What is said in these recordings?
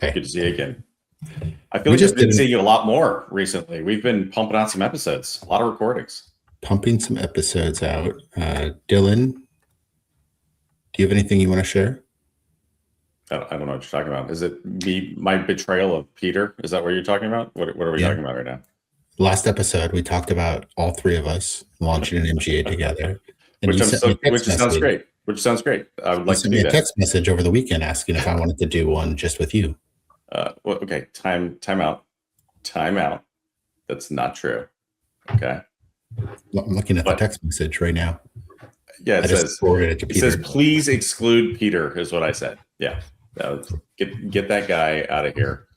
Hey. Good to see you again. I feel like I've been seeing you a lot more recently. We've been pumping out some episodes, a lot of recordings. Pumping some episodes out. Dylan, do you have anything you want to share? I don't know what you're talking about. Is it my betrayal of Peter? Is that what you're talking about? What are we talking about right now? Last episode, we talked about all three of us launching an MGA together. Which sounds great. I would like to do that. A text message over the weekend asking if I wanted to do one just with you. Okay, time out. That's not true. Okay. I'm looking at the text message right now. Yeah, it says please exclude Peter is what I said. Yeah. Get that guy out of here.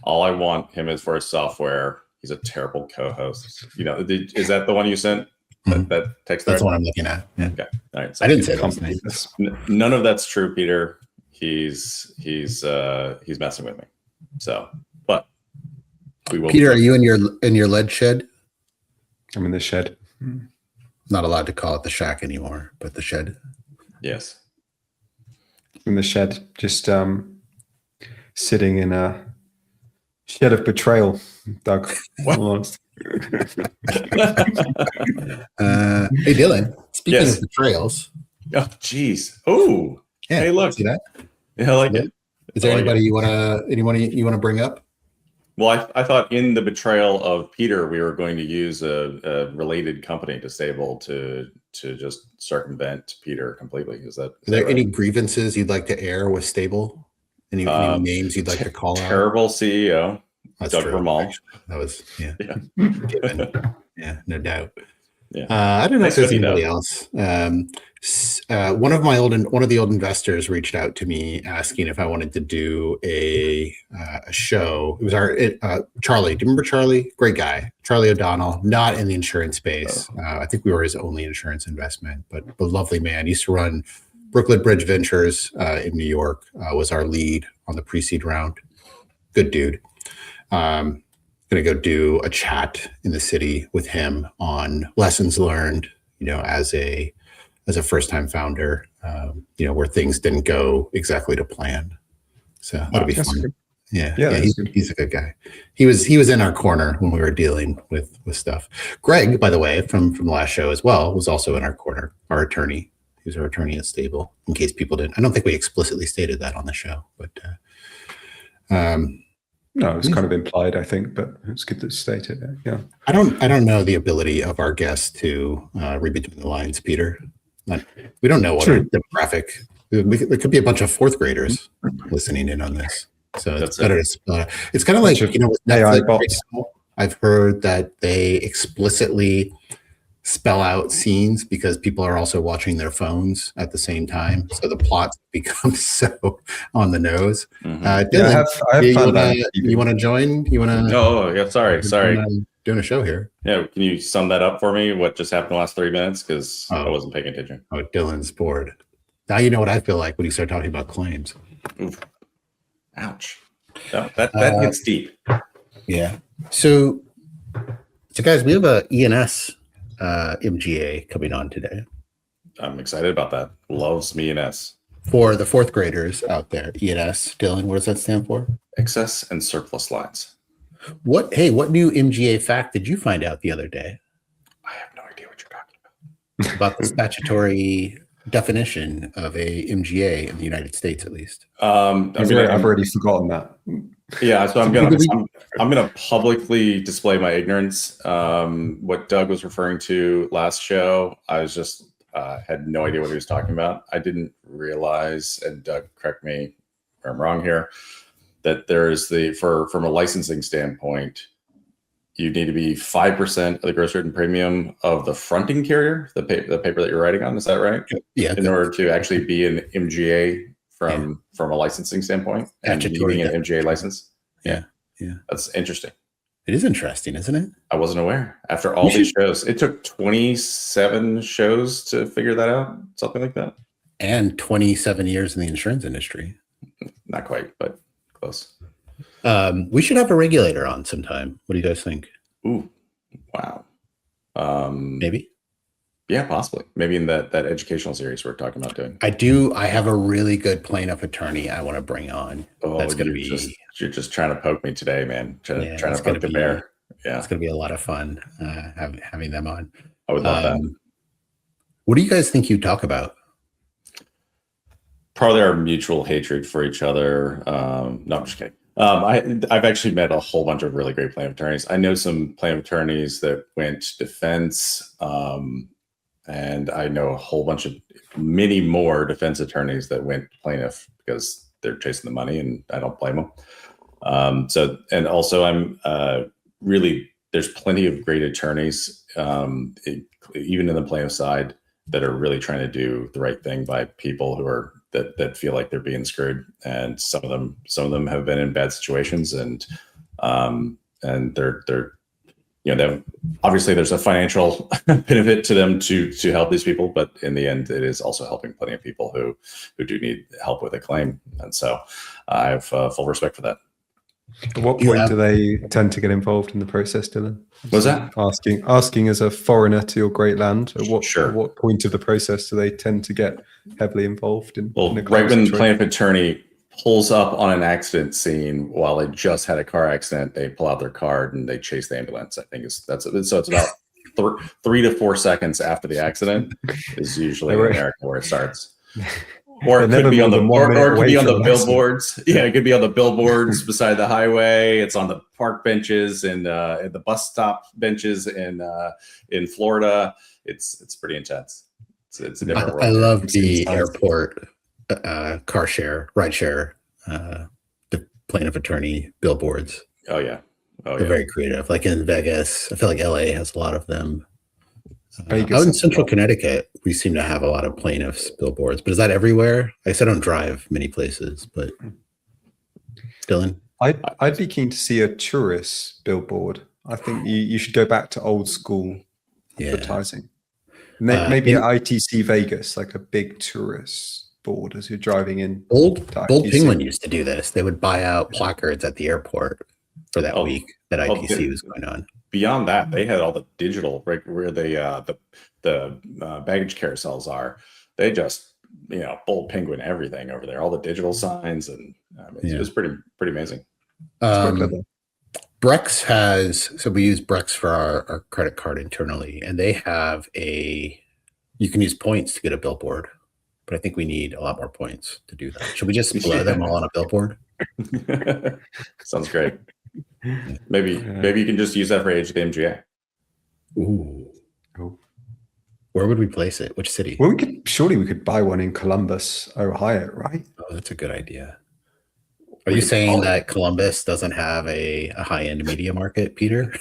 All I want him is for his software. He's a terrible co-host. Is that the one you sent? That text? That's the one I'm looking at. Yeah. Okay. All right. So I didn't say those names. None of that's true, Peter. He's messing with me. So, but we will. Peter, are you in your lead shed? I'm in the shed. Not allowed to call it the shack anymore, but the shed. Yes. In the shed, just sitting in a shed of betrayal, Doug. Hey, Dylan. Speaking of betrayals. Oh, geez. Oh, yeah. Hey, look. See that? Yeah, I like it. Is there anybody you want to bring up? Well, I thought in the betrayal of Peter, we were going to use a related company to stable to just circumvent Peter completely. Is there right? Any grievances you'd like to air with stable? Any names you'd like to call out? Terrible CEO, That's Doug true, Vermal. That was yeah, no doubt. Yeah. I don't know if there's anybody else. One of the old investors reached out to me asking if I wanted to do a show. It was Charlie. Do you remember Charlie? Great guy, Charlie O'Donnell. Not in the insurance space. I think we were his only insurance investment, but a lovely man. He used to run Brooklyn Bridge Ventures in New York. Was our lead on the pre-seed round. Good dude. Going to go do a chat in the city with him on lessons learned, as a first-time founder, where things didn't go exactly to plan. So that'll be fun. Good. Yeah, he's a good guy. He was in our corner when we were dealing with stuff. Greg, by the way, from the last show as well, was also in our corner, our attorney. He was our attorney at Stable, in case people didn't. I don't think we explicitly stated that on the show, but no, it was kind of implied, I think, but it's good to state it. Yeah. I don't know the ability of our guests to read between the lines, Peter. We don't know what our demographic. There could be a bunch of fourth graders listening in on this, so it's better to. It's kind of like with Netflix. I've heard that they explicitly spell out scenes because people are also watching their phones at the same time, so the plots become so on the nose. Dylan, you want to join? You want to? Oh, yeah. Sorry. Doing a show here. Yeah, can you sum that up for me? What just happened the last 3 minutes? Because I wasn't paying attention. Oh, Dylan's bored. Now you know what I feel like when you start talking about claims. Oof. Ouch. That hits deep. Yeah. So guys, we have a E&S MGA coming on today. I'm excited about that. Loves me E&S. For the fourth graders out there, E&S, Dylan, what does that stand for? Excess and surplus lines. What new MGA fact did you find out the other day? I have no idea what you're talking about. About the statutory definition of a MGA in the United States, at least. I've already forgotten that. Yeah, so I'm gonna publicly display my ignorance. What Doug was referring to last show, I was just had no idea what he was talking about. I didn't realize, and Doug, correct me if I'm wrong here, that there's from a licensing standpoint, you need to be 5% of the gross written premium of the fronting carrier, the paper that you're writing on. Is that right? Yeah. In order to actually be an MGA from a licensing standpoint and needing an MGA license. Yeah. That's interesting. It is interesting, isn't it? I wasn't aware. After all these shows, it took 27 shows to figure that out, something like that. And 27 years in the insurance industry. Not quite, but close. We should have a regulator on sometime. What do you guys think? Ooh, wow. Maybe. Yeah, possibly. Maybe in that educational series we're talking about doing. I have a really good plaintiff attorney I want to bring on. Oh, That's going to be. You're just trying to poke me today, man. Trying to poke the bear. Yeah, it's going to be a lot of fun having them on. I would love that. What do you guys think you talk about? Probably our mutual hatred for each other. No, I'm just kidding. I've actually met a whole bunch of really great plaintiff attorneys. I know some plaintiff attorneys that went defense, and I know a whole bunch of many more defense attorneys that went plaintiff because they're chasing the money, and I don't blame them. And also I'm really, there's plenty of great attorneys, even in the plaintiff side, that are really trying to do the right thing by people who are that feel like they're being screwed. And some of them have been in bad situations, and they're obviously there's a financial benefit to them to help these people, but in the end, it is also helping plenty of people who do need help with a claim. And so I have full respect for that. At what point do they tend to get involved in the process, Dylan? What's that? Asking as a foreigner to your great land, at what point of the process do they tend to get heavily involved in? Well, right when the plaintiff attorney pulls up on an accident scene while they just had a car accident, they pull out their card and they chase the ambulance. I think so. It's about 3 to 4 seconds after the accident is usually in America where it starts. Or it could be on the billboards. Yeah, it could be on the billboards beside the highway. It's on the park benches and at the bus stop benches in Florida. It's pretty intense. It's a different world. I love the airport car share, ride share, the plaintiff attorney billboards. Oh yeah, they're very creative. Like in Vegas, I feel like LA has a lot of them. Out in central Connecticut, we seem to have a lot of plaintiffs billboards, but is that everywhere? I guess I don't drive many places, but Dylan? I'd be keen to see a tourist billboard. I think you should go back to old school advertising. Maybe at ITC Vegas, like a big tourist board as you're driving in. Old Penguin used to do this. They would buy out placards at the airport for that week that ITC was going on. Beyond that, they had all the digital, right, where the baggage carousels are. They just, Bold Penguin everything over there, all the digital signs, and it was pretty amazing. Brex so we use Brex for our credit card internally, and they have you can use points to get a billboard, but I think we need a lot more points to do that. Should we just blow them all on a billboard? Sounds great. Maybe you can just use that for the MGA. Ooh. Where would we place it? Which city? Well, we could buy one in Columbus, Ohio, right? Oh, that's a good idea. Are you saying that Columbus doesn't have a high-end media market, Peter?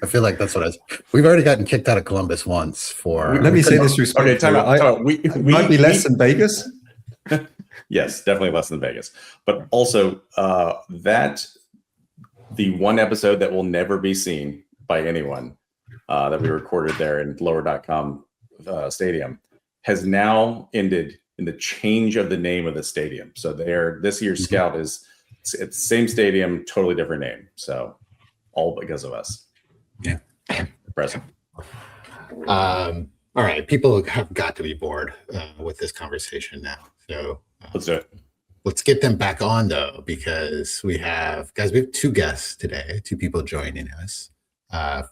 I feel like that's what we've already gotten kicked out of Columbus once for. Let me say this respectfully. Okay, time out. It might be less than Vegas. Yes, definitely less than Vegas, but also the one episode that will never be seen by anyone that we recorded there in lower.com stadium has now ended in the change of the name of the stadium. So this year's scout it's the same stadium, totally different name. So all because of us. Yeah. Present. All right. People have got to be bored with this conversation now. So let's do it. Let's get them back on though, because we have two guests today, two people joining us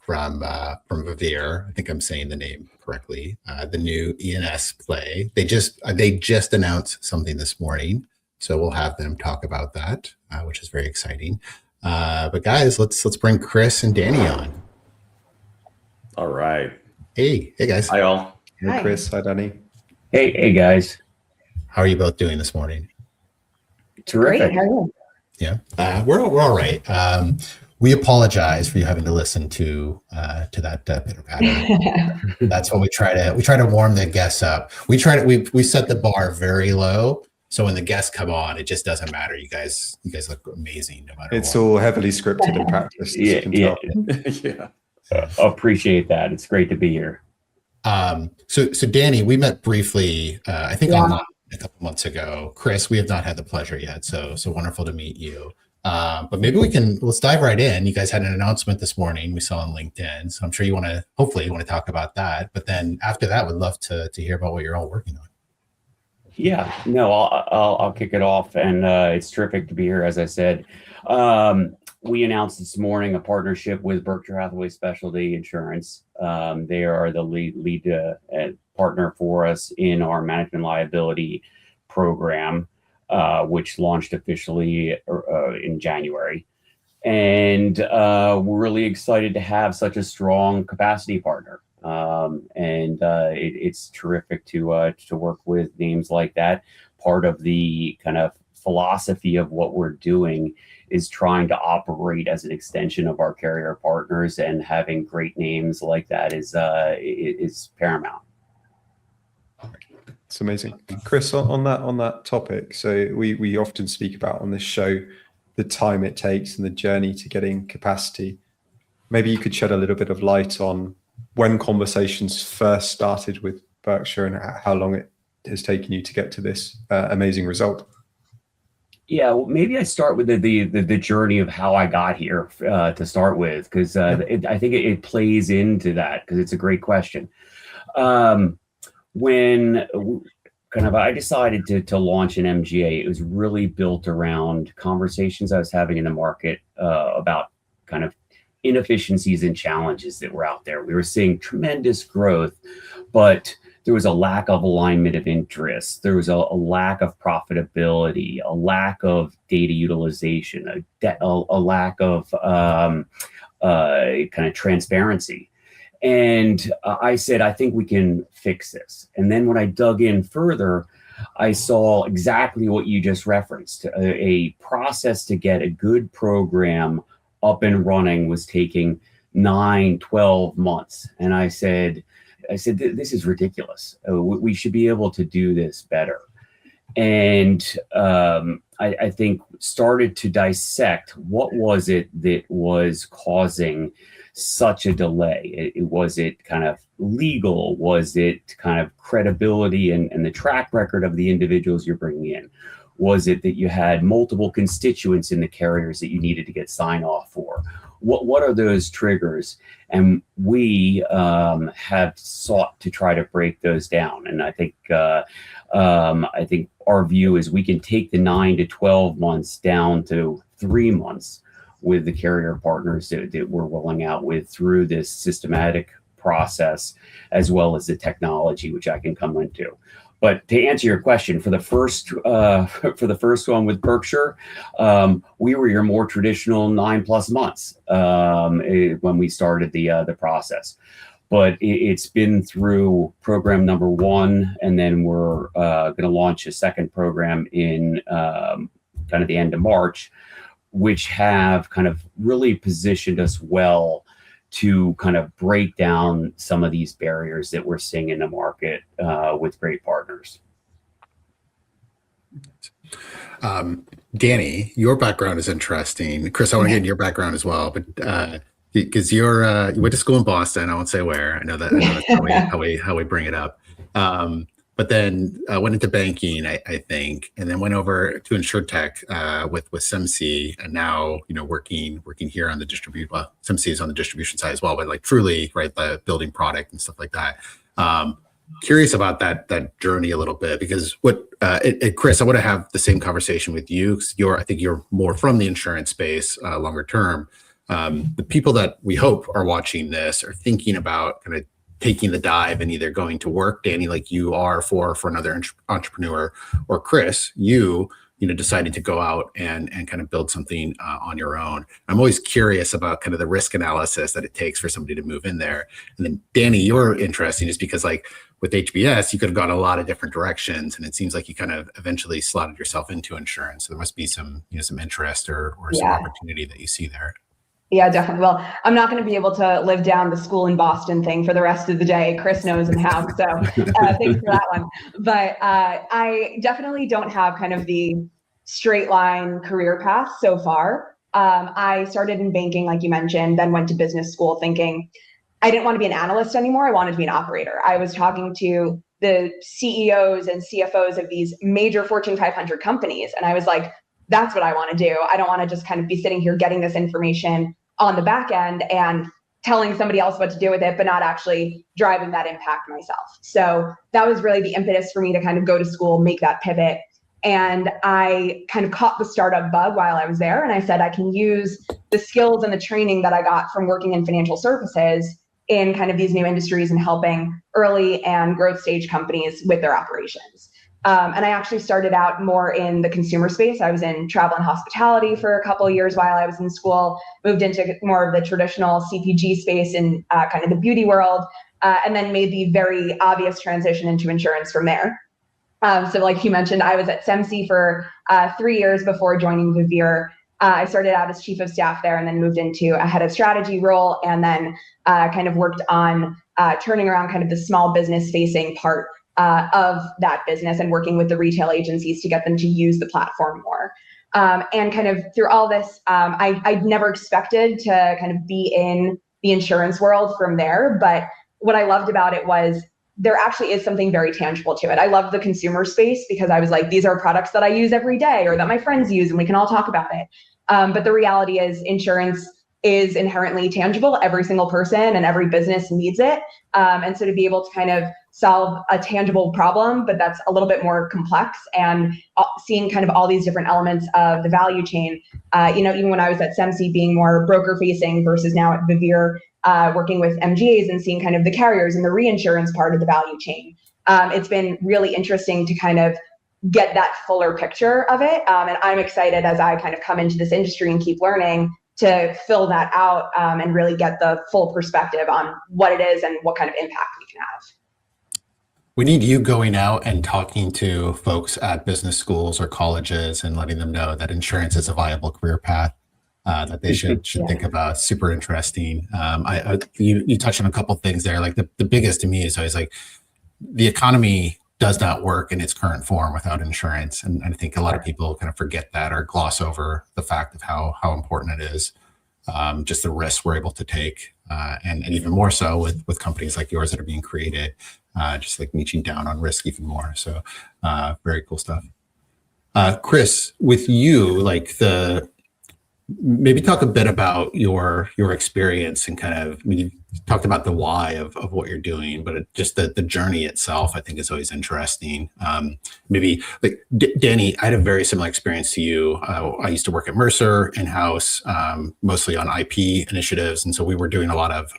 from Vivere. I think I'm saying the name correctly. The new E&S play. They just announced something this morning, so we'll have them talk about that, which is very exciting. But guys, let's bring Chris and Dani on. All right. Hey guys. Hi all. Hey Chris. Hi Dani. Hey guys. How are you both doing this morning? Terrific. Great. How are you? Yeah, we're all right. We apologize for you having to listen to that pitter patter. That's what we try to warm the guests up. We set the bar very low, so when the guests come on, it just doesn't matter. You guys look amazing no matter. It's all heavily scripted and practiced. Yeah. Appreciate that. It's great to be here. So Dani, we met briefly. I think online a couple months ago. Chris, we have not had the pleasure yet. So wonderful to meet you. But maybe let's dive right in. You guys had an announcement this morning we saw on LinkedIn. So I'm sure hopefully you want to talk about that. But then after that, we'd love to hear about what you're all working on. Yeah, no, I'll kick it off, and it's terrific to be here. As I said, we announced this morning a partnership with Berkshire Hathaway Specialty Insurance. They are the lead partner for us in our management liability program, which launched officially in January. And we're really excited to have such a strong capacity partner. It's terrific to work with names like that. Part of the kind of philosophy of what we're doing is trying to operate as an extension of our carrier partners, and having great names like that is paramount. It's amazing. Chris, on that topic, so we often speak about on this show the time it takes and the journey to getting capacity. Maybe you could shed a little bit of light on when conversations first started with Berkshire and how long it has taken you to get to this amazing result. Yeah, well, maybe I start with the journey of how I got here to start with, because I think it plays into that, because it's a great question. When I decided to launch an MGA, it was really built around conversations I was having in the market about kind of inefficiencies and challenges that were out there. We were seeing tremendous growth, but there was a lack of alignment of interest. There was a lack of profitability, a lack of data utilization, a lack of kind of transparency. And I said, I think we can fix this. And then when I dug in further, I saw exactly what you just referenced. A process to get a good program up and running was taking 9-12 months. And I said, this is ridiculous. We should be able to do this better. And I think started to dissect what was it that was causing such a delay. Was it kind of legal? Was it kind of credibility and the track record of the individuals you're bringing in? Was it that you had multiple constituents in the carriers that you needed to get sign off for? What are those triggers? And we have sought to try to break those down. And I think our view is we can take the 9 to 12 months down to 3 months with the carrier partners that we're rolling out with through this systematic process, as well as the technology, which I can come into. But to answer your question, for the first one with Berkshire, we were your more traditional 9+ months when we started the process. But it's been through program number 1, and then we're going to launch a second program in kind of the end of March, which have kind of really positioned us well to kind of break down some of these barriers that we're seeing in the market with great partners. Dani, your background is interesting. Chris, I want to get into your background as well, but because you went to school in Boston, I won't say where. I know that's how we bring it up. But then went into banking, I think, and then went over to InsurTech with SMC, and now working here on the distribution. Well, SMC is on the distribution side as well, but like truly, right, the building product and stuff like that. Curious about that journey a little bit, because Chris, I want to have the same conversation with you, because I think you're more from the insurance space longer term. The people that we hope are watching this are thinking about kind of taking the dive and either going to work, Dani, like you are for another entrepreneur, or Chris, you deciding to go out and kind of build something on your own. I'm always curious about kind of the risk analysis that it takes for somebody to move in there. And then Dani, you're interesting just because like with HBS, you could have gone a lot of different directions, and it seems like you kind of eventually slotted yourself into insurance. So there must be some interest or some opportunity that you see there. Yeah, definitely. Well, I'm not going to be able to live down the school in Boston thing for the rest of the day. Chris knows and how, so thanks for that one. But I definitely don't have kind of the straight line career path so far. I started in banking, like you mentioned, then went to business school thinking I didn't want to be an analyst anymore. I wanted to be an operator. I was talking to the CEOs and CFOs of these major Fortune 500 companies, and I was like, that's what I want to do. I don't want to just kind of be sitting here getting this information on the back end and telling somebody else what to do with it, but not actually driving that impact myself. So that was really the impetus for me to kind of go to school, make that pivot. And I kind of caught the startup bug while I was there. And I said, I can use the skills and the training that I got from working in financial services in kind of these new industries and helping early and growth stage companies with their operations. And I actually started out more in the consumer space. I was in travel and hospitality for a couple of years while I was in school, moved into more of the traditional CPG space in kind of the beauty world, and then made the very obvious transition into insurance from there. So like you mentioned, I was at SEMC for 3 years before joining Vivere. I started out as chief of staff there and then moved into a head of strategy role, and then kind of worked on turning around kind of the small business facing part of that business and working with the retail agencies to get them to use the platform more. And kind of through all this, I never expected to kind of be in the insurance world from there. But what I loved about it was there actually is something very tangible to it. I love the consumer space because I was like, these are products that I use every day or that my friends use and we can all talk about it. But the reality is insurance is inherently tangible. Every single person and every business needs it. And so to be able to kind of solve a tangible problem, but that's a little bit more complex, and seeing kind of all these different elements of the value chain, even when I was at SEMC being more broker facing versus now at Vivere, working with MGAs and seeing kind of the carriers and the reinsurance part of the value chain. It's been really interesting to kind of get that fuller picture of it. And I'm excited as I kind of come into this industry and keep learning to fill that out and really get the full perspective on what it is and what kind of impact we can have. We need you going out and talking to folks at business schools or colleges and letting them know that insurance is a viable career path that they should think about. Super interesting. You touched on a couple of things there. Like the biggest to me is always like the economy does not work in its current form without insurance. And I think a lot of people kind of forget that or gloss over the fact of how important it is. Just the risks we're able to take, and even more so with companies like yours that are being created, just like niching down on risk even more. So very cool stuff. Chris, with you, like maybe talk a bit about your experience and kind of, I mean, you talked about the why of what you're doing, but just the journey itself, I think is always interesting. Maybe like Dani, I had a very similar experience to you. I used to work at Mercer in-house, mostly on IP initiatives. And so we were doing a lot of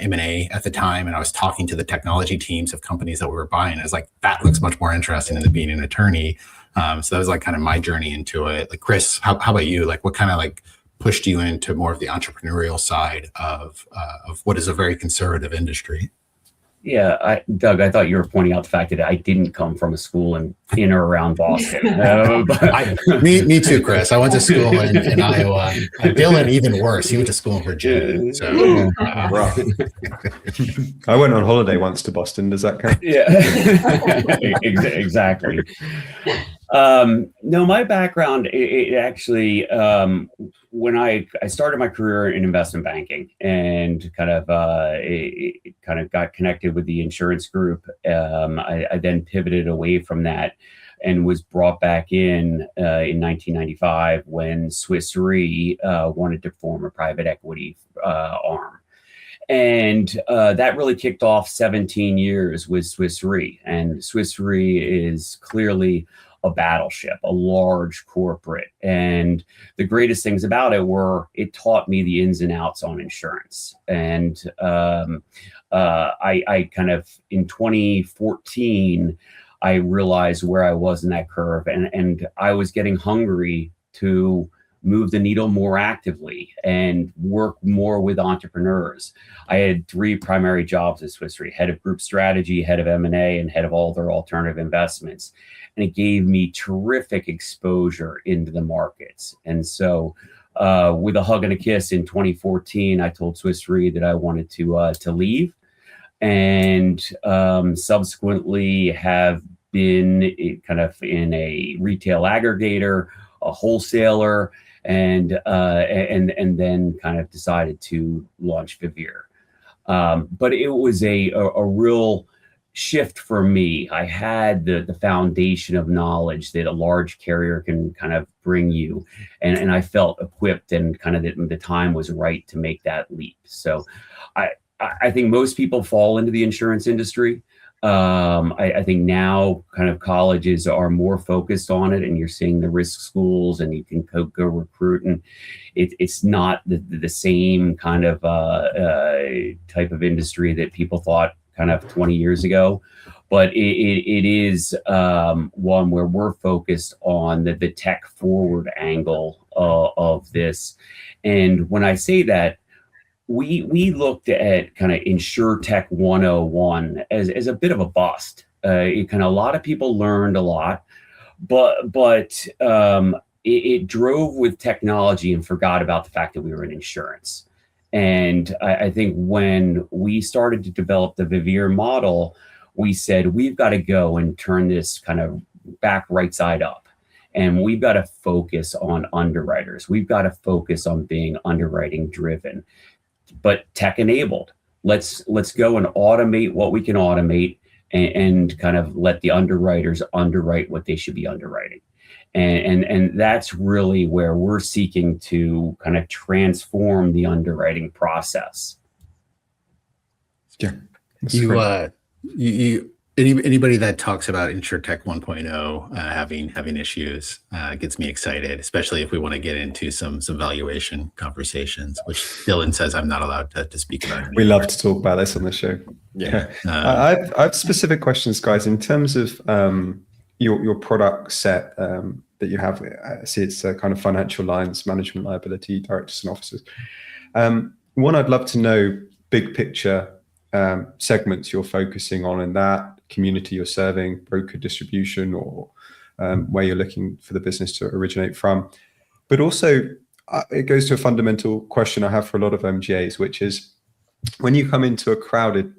M&A at the time. And I was talking to the technology teams of companies that we were buying. I was like, that looks much more interesting than being an attorney. So that was like kind of my journey into it. Like Chris, how about you? Like what kind of like pushed you into more of the entrepreneurial side of what is a very conservative industry? Yeah, Doug, I thought you were pointing out the fact that I didn't come from a school in or around Boston. Me too, Chris. I went to school in Iowa. Dylan, even worse. He went to school in Virginia. So, I went on holiday once to Boston. Does that count? Yeah, exactly. No, my background, it actually, when I started my career in investment banking and kind of got connected with the insurance group, I then pivoted away from that and was brought back in 1995 when Swiss Re wanted to form a private equity arm. And that really kicked off 17 years with Swiss Re. And Swiss Re is clearly a battleship, a large corporate. And the greatest things about it were it taught me the ins and outs on insurance. And I kind of, in 2014, I realized where I was in that curve. And I was getting hungry to move the needle more actively and work more with entrepreneurs. I had 3 primary jobs at Swiss Re: head of group strategy, head of M&A, and head of all their alternative investments. And it gave me terrific exposure into the markets. And so with a hug and a kiss in 2014, I told Swiss Re that I wanted to leave, and subsequently have been kind of in a retail aggregator, a wholesaler, and then kind of decided to launch Vivere. But it was a real shift for me. I had the foundation of knowledge that a large carrier can kind of bring you, and I felt equipped and kind of the time was right to make that leap. So I think most people fall into the insurance industry. I think now kind of colleges are more focused on it, and you're seeing the risk schools, and you can go recruit, and it's not the same kind of type of industry that people thought kind of 20 years ago, but it is one where we're focused on the tech forward angle of this. And when I say that, we looked at kind of InsurTech 101 as a bit of a bust. A lot of people learned a lot, but it drove with technology and forgot about the fact that we were in insurance. And I think when we started to develop the Vivere model, we said, we've got to go and turn this kind of back right side up. And we've got to focus on underwriters. We've got to focus on being underwriting driven, but tech enabled. Let's go and automate what we can automate, and kind of let the underwriters underwrite what they should be underwriting. And that's really where we're seeking to kind of transform the underwriting process. Yeah. Anybody that talks about InsurTech 1.0 having issues gets me excited, especially if we want to get into some valuation conversations, which Dylan says I'm not allowed to speak about anymore. We love to talk about this on the show. Yeah. I have specific questions, guys, in terms of your product set that you have. I see it's kind of financial lines, management liability, directors and officers. One, I'd love to know big picture segments you're focusing on in that community you're serving, broker distribution, or where you're looking for the business to originate from. But also, it goes to a fundamental question I have for a lot of MGAs, which is when you come into a crowded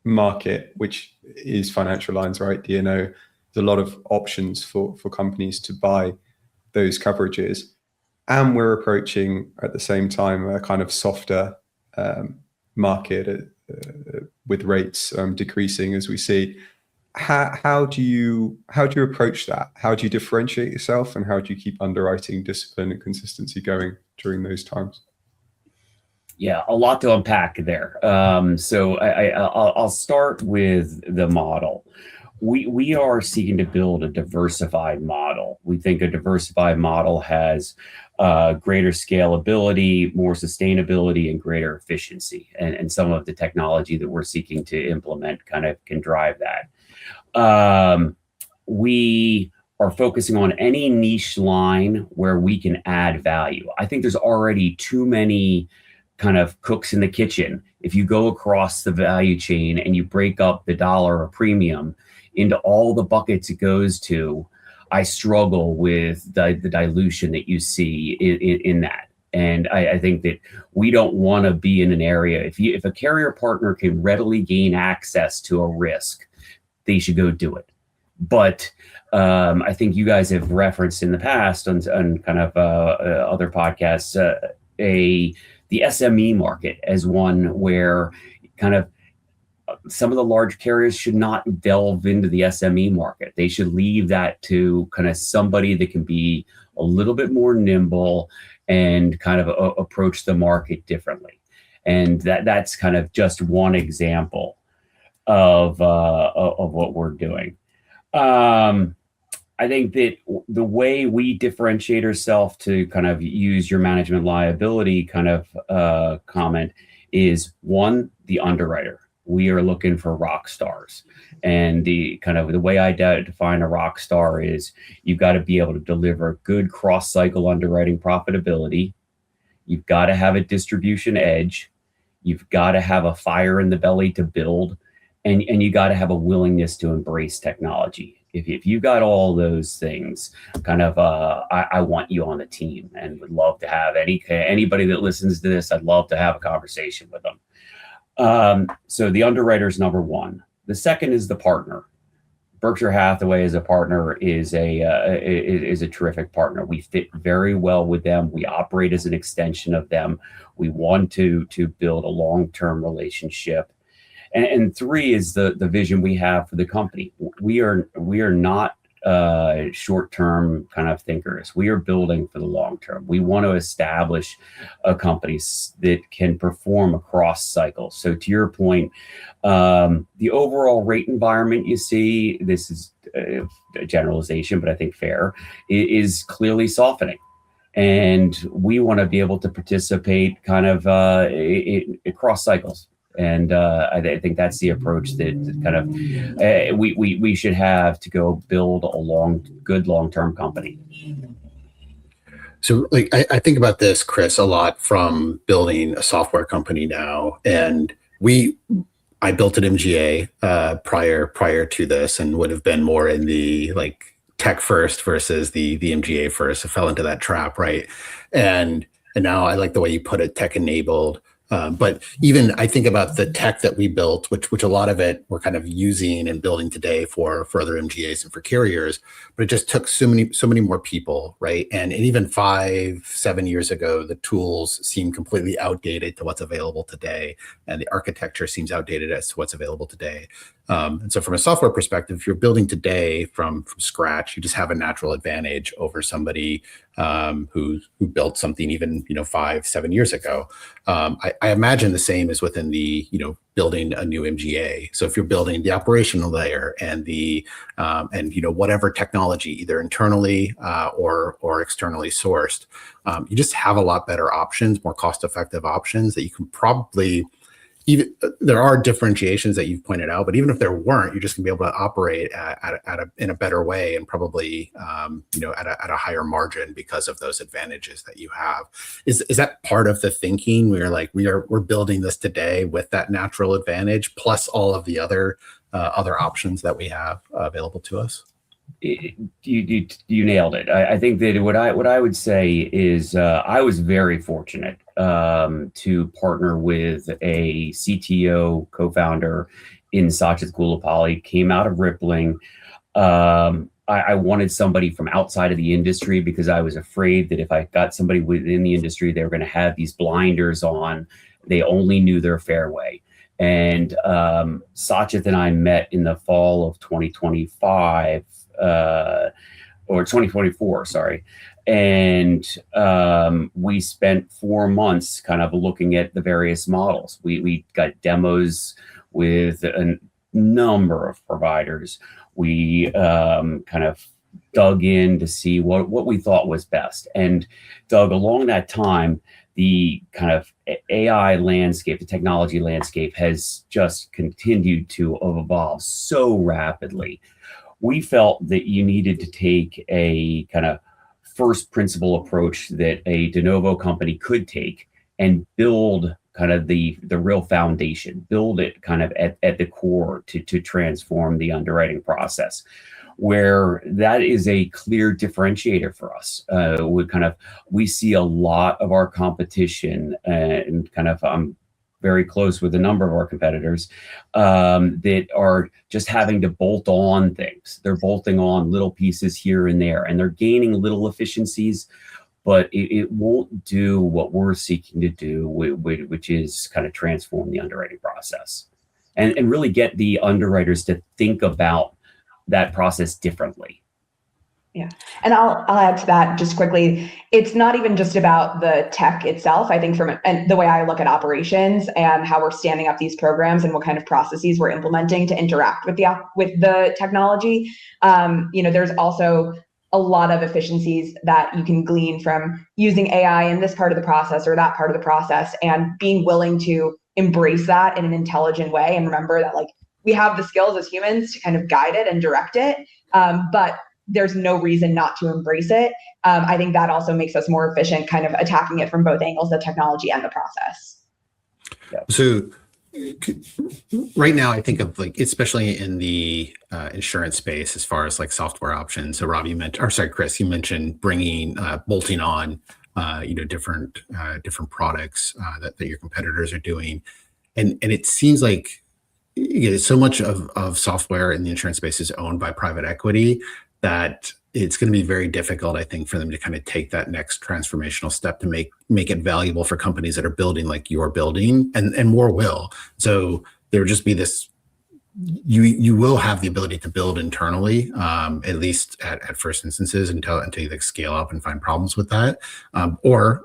market, which is financial lines, right? D&O, there's a lot of options for companies to buy those coverages. And we're approaching at the same time a kind of softer market with rates decreasing as we see. How do you approach that? How do you differentiate yourself, and how do you keep underwriting discipline and consistency going during those times? Yeah, a lot to unpack there. So I'll start with the model. We are seeking to build a diversified model. We think a diversified model has greater scalability, more sustainability, and greater efficiency. And some of the technology that we're seeking to implement kind of can drive that. We are focusing on any niche line where we can add value. I think there's already too many kind of cooks in the kitchen. If you go across the value chain and you break up the dollar a premium into all the buckets it goes to, I struggle with the dilution that you see in that. And I think that we don't want to be in an area, if a carrier partner can readily gain access to a risk, they should go do it. But I think you guys have referenced in the past on kind of other podcasts, the SME market as one where kind of some of the large carriers should not delve into the SME market. They should leave that to kind of somebody that can be a little bit more nimble and kind of approach the market differently. And that's kind of just one example of what we're doing. I think that the way we differentiate ourselves, to kind of use your management liability kind of comment, is one, the underwriter. We are looking for rock stars. And the way I define a rock star is you've got to be able to deliver good cross-cycle underwriting profitability. You've got to have a distribution edge. You've got to have a fire in the belly to build. And you got to have a willingness to embrace technology. If you got all those things, kind of, I want you on the team, and would love to have anybody that listens to this. I'd love to have a conversation with them. So the underwriter is number one. The second is the partner. Berkshire Hathaway as a partner is a terrific partner. We fit very well with them. We operate as an extension of them. We want to build a long-term relationship. And three is the vision we have for the company. We are not short-term kind of thinkers. We are building for the long term. We want to establish a company that can perform across cycles. So to your point, the overall rate environment you see, this is a generalization, but I think fair, is clearly softening. And we want to be able to participate kind of across cycles. And I think that's the approach that kind of we should have to go build a good long-term company. So like I think about this, Chris, a lot from building a software company now. And I built an MGA prior to this, and would have been more in the like tech first versus the MGA first. I fell into that trap, right? And now I like the way you put it, tech enabled. But even I think about the tech that we built, which a lot of it we're kind of using and building today for other MGAs and for carriers, but it just took so many more people, right? And even 5-7 years ago, the tools seem completely outdated to what's available today, and the architecture seems outdated as to what's available today. And so from a software perspective, if you're building today from scratch, you just have a natural advantage over somebody who built something even 5-7 years ago. I imagine the same is within the building a new MGA. So if you're building the operational layer and the whatever technology, either internally or externally sourced, you just have a lot better options, more cost-effective options that you can probably. Even there are differentiations that you've pointed out, but even if there weren't, you're just gonna be able to operate in a better way, and probably at a higher margin because of those advantages that you have. Is that part of the thinking? We're building this today with that natural advantage plus all of the other options that we have available to us? You nailed it. I think that what I would say is I was very fortunate to partner with a CTO co-founder in Sachit Gulapalli, came out of Rippling. I wanted somebody from outside of the industry because I was afraid that if I got somebody within the industry, they were going to have these blinders on. They only knew their fairway. And Sachit and I met in the fall of 2025. Or 2024, sorry. And we spent 4 months kind of looking at the various models. We got demos with a number of providers. We kind of dug in to see what we thought was best. And Doug, along that time, the kind of AI landscape, the technology landscape has just continued to evolve so rapidly. We felt that you needed to take a kind of first principle approach that a de novo company could take and build kind of the real foundation, build it kind of at the core to transform the underwriting process, where that is a clear differentiator for us. We see a lot of our competition and kind of very close with a number of our competitors that are just having to bolt on things. They're bolting on little pieces here and there, and they're gaining little efficiencies, but it won't do what we're seeking to do, which is kind of transform the underwriting process and really get the underwriters to think about that process differently. Yeah. And I'll add to that just quickly. It's not even just about the tech itself. I think and the way I look at operations and how we're standing up these programs and what kind of processes we're implementing to interact with the technology. There's also a lot of efficiencies that you can glean from using AI in this part of the process or that part of the process, and being willing to embrace that in an intelligent way. And remember that we have the skills as humans to kind of guide it and direct it. But there's no reason not to embrace it. I think that also makes us more efficient, kind of attacking it from both angles, the technology and the process. Yeah. So right now, I think of especially in the insurance space, as far as software options. So Rob, Chris, you mentioned bolting on, different products that your competitors are doing. And it seems like so much of software in the insurance space is owned by private equity that it's going to be very difficult, I think, for them to kind of take that next transformational step to make it valuable for companies that are building like you're building, and more will. So there would just be this, you will have the ability to build internally, at least at first instances until you like scale up and find problems with that, or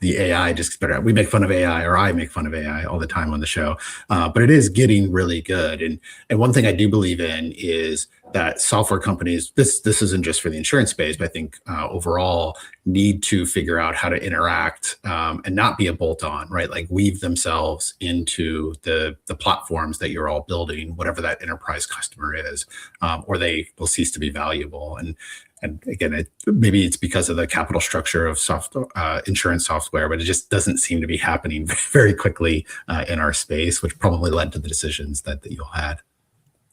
the AI just gets better. We make fun of AI, or I make fun of AI all the time on the show, but it is getting really good. And one thing I do believe in is that software companies, this isn't just for the insurance space, but I think overall need to figure out how to interact and not be a bolt-on, right? Like weave themselves into the platforms that you're all building, whatever that enterprise customer is, or they will cease to be valuable. And again, maybe it's because of the capital structure of insurance software, but it just doesn't seem to be happening very quickly in our space, which probably led to the decisions that you all had.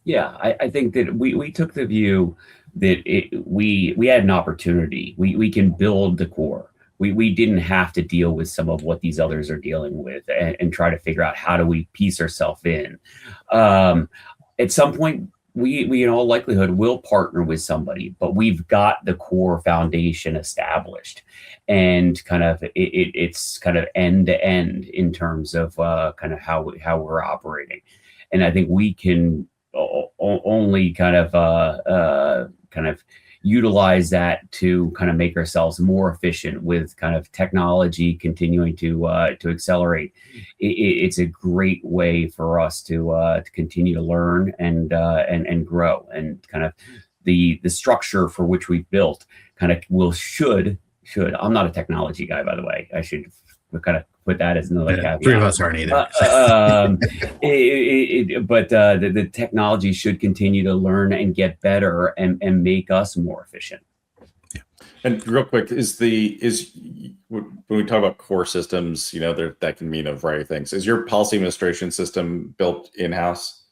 Yeah, I think that we took the view that we had an opportunity. We can build the core. We didn't have to deal with some of what these others are dealing with and try to figure out how do we piece ourselves in. At some point, we in all likelihood will partner with somebody, but we've got the core foundation established, and kind of it's kind of end to end in terms of kind of how we're operating. And I think we can only kind of utilize that to kind of make ourselves more efficient with kind of technology continuing to accelerate. It's a great way for us to continue to learn and grow, and kind of the structure for which we've built kind of should. I'm not a technology guy, by the way. I should kind of put that as another caveat. Three of us aren't either. But the technology should continue to learn and get better and make us more efficient. Yeah. And real quick, when we talk about core systems, that can mean a variety of things. Is your policy administration system built in-house?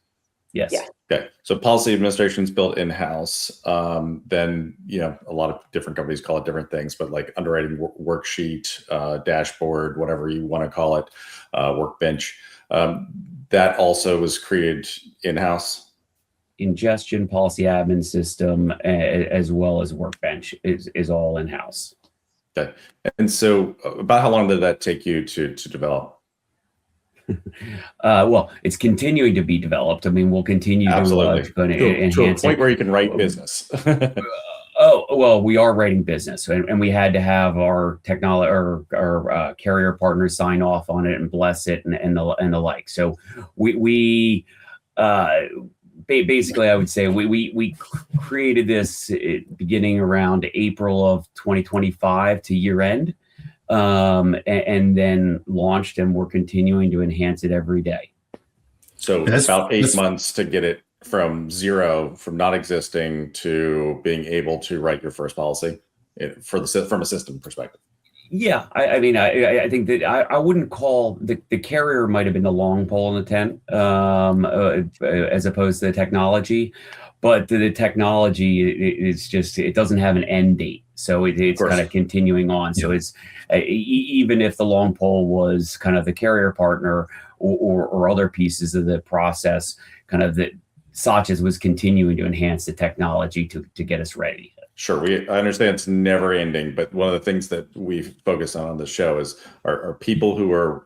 Yes. Yeah. Okay. So policy administration is built in-house. Then, a lot of different companies call it different things, but like underwriting worksheet, dashboard, whatever you want to call it, workbench, that also was created in-house. Ingestion, policy admin system, as well as workbench is all in-house. Okay. And so about how long did that take you to develop? Well, it's continuing to be developed. I mean, we'll continue to enhance to a point where you can write business. Well, we are writing business, and we had to have our technology or our carrier partners sign off on it and bless it and the like. So we basically, I would say we created this beginning around April of 2025 to year end. And then launched, and we're continuing to enhance it every day. So about 8 months to get it from zero, from not existing to being able to write your first policy from a system perspective. Yeah, I mean, I think that I wouldn't call the carrier might have been the long pole in the tent, as opposed to the technology. But the technology, it doesn't have an end date. So it's kind of continuing on. Yeah. So it's even if the long pole was kind of the carrier partner or other pieces of the process, kind of that Sachs was continuing to enhance the technology to get us ready. Sure, I understand it's never ending, but one of the things that we focus on the show are people who are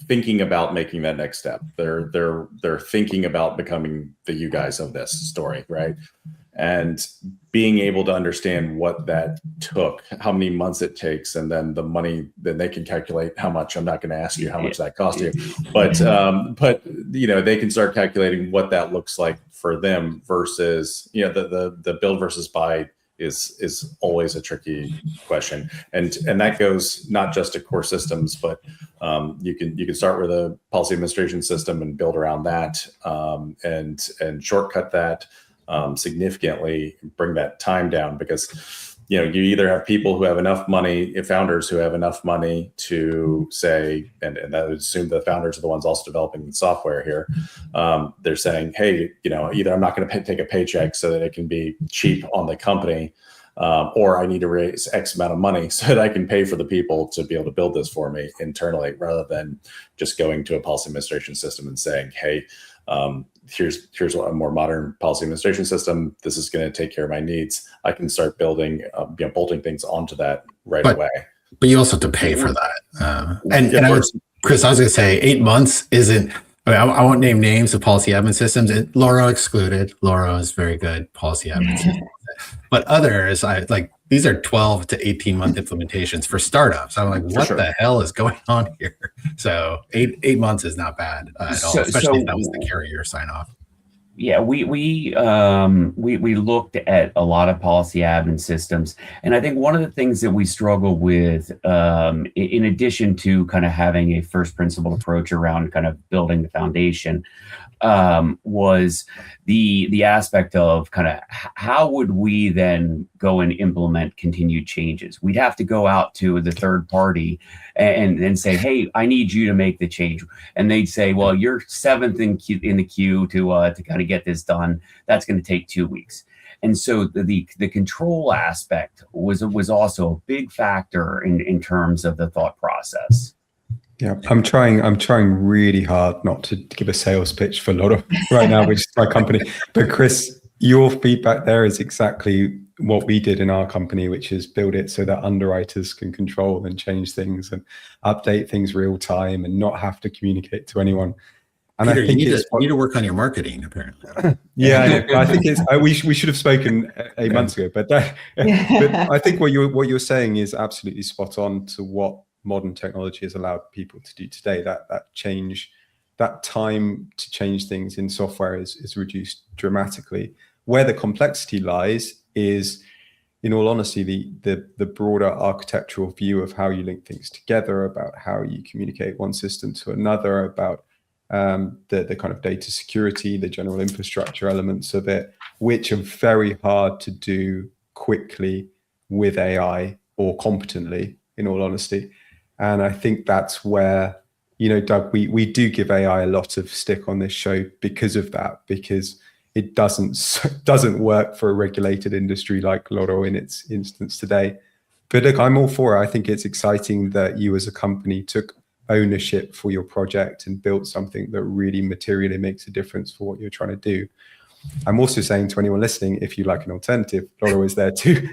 thinking about making that next step. They're thinking about becoming the you guys of this story, right? And being able to understand what that took, how many months it takes, and then the money, then they can calculate how much. I'm not going to ask you how much that cost you, but they can start calculating what that looks like for them versus the build versus buy is always a tricky question, and that goes not just to core systems, but you can start with a policy administration system and build around that, and shortcut that significantly, bring that time down, because you either have people who have enough money, founders who have enough money to say, and that would assume the founders are the ones also developing the software here. They're saying, hey, either I'm not going to take a paycheck so that it can be cheap on the company, or I need to raise X amount of money so that I can pay for the people to be able to build this for me internally, rather than just going to a policy administration system and saying, hey, here's a more modern policy administration system. This is going to take care of my needs. I can start building, bolting things onto that away. But you also have to pay for that. And Chris, I was going to say 8 months isn't. I won't name names of policy admin systems. Loro excluded. Loro is very good policy admin system. But others, these are 12 to 18 month implementations for startups. I'm like, what the hell is going on here? So 8 months is not bad at all, especially if that was the carrier sign off. Yeah, we looked at a lot of policy admin systems, and I think one of the things that we struggle with, in addition to kind of having a first principle approach around kind of building the foundation, was the aspect of kind of how would we then go and implement continued changes. We'd have to go out to the third party and say, hey, I need you to make the change. And they'd say, well, you're seventh in the queue to kind of get this done. That's going to take 2 weeks. And so the control aspect was also a big factor in terms of the thought process. Yeah, I'm trying really hard not to give a sales pitch for Loro right now, which is my company. But Chris, your feedback there is exactly what we did in our company, which is build it so that underwriters can control and change things and update things real time and not have to communicate to anyone. And Peter, I think you need to work on your marketing, apparently. Yeah, I think we should have spoken 8 months ago, but I think what you're saying is absolutely spot on to what modern technology has allowed people to do today. That time to change things in software is reduced dramatically. Where the complexity lies is, in all honesty, the broader architectural view of how you link things together, about how you communicate one system to another, about the kind of data security, the general infrastructure elements of it, which are very hard to do quickly with AI or competently, in all honesty. And I think that's where, Doug, we do give AI a lot of stick on this show because of that, because it doesn't work for a regulated industry like Loro in its instance today. But look, I'm all for it. I think it's exciting that you as a company took ownership for your project and built something that really materially makes a difference for what you're trying to do. I'm also saying to anyone listening, if you like an alternative, Loro is there too.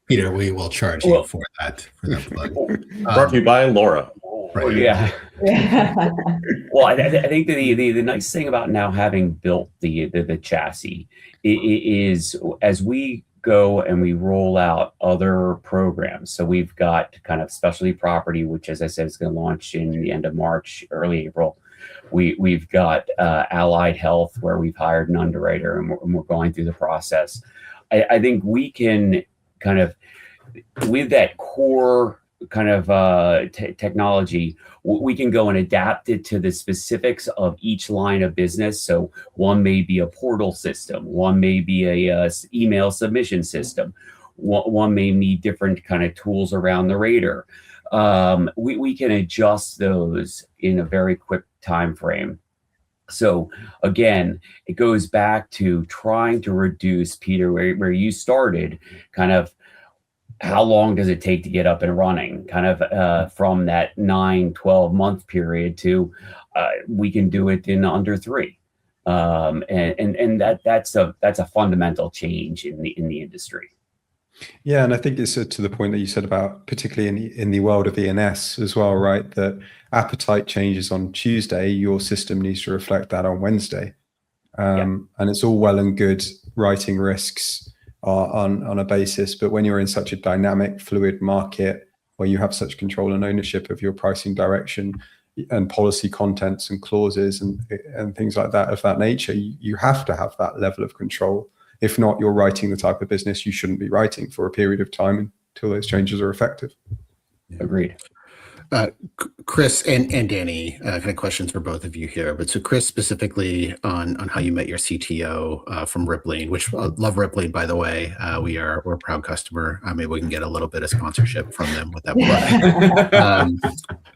Peter, we will charge you for that plug. Brought to you by Laura. Right. Yeah. Well, I think the nice thing about now having built the chassis is as we go and we roll out other programs. So we've got kind of specialty property, which, as I said, is going to launch in the end of March, early April. We've got allied health, where we've hired an underwriter and we're going through the process. I think we can kind of, with that core kind of technology, we can go and adapt it to the specifics of each line of business. So one may be a portal system, one may be a email submission system, one may need different kind of tools around the rater. We can adjust those in a very quick time frame. So again, it goes back to trying to reduce, Peter, where you started, kind of how long does it take to get up and running, kind of from that 9-12 month period to we can do it in under 3. And that's a fundamental change in the industry. Yeah, and I think it's to the point that you said about, particularly in the world of E&S as well, right? That appetite changes on Tuesday, your system needs to reflect that on Wednesday. And it's all well and good writing risks on a basis, but when you're in such a dynamic, fluid market where you have such control and ownership of your pricing direction and policy contents and clauses and things like that of that nature, you have to have that level of control. If not, you're writing the type of business you shouldn't be writing for a period of time until those changes are effective. Agreed. Chris and Dani, kind of questions for both of you here. But so Chris, specifically on how you met your CTO from Rippling, which I love Rippling, by the way. We're a proud customer. Maybe we can get a little bit of sponsorship from them with that plug.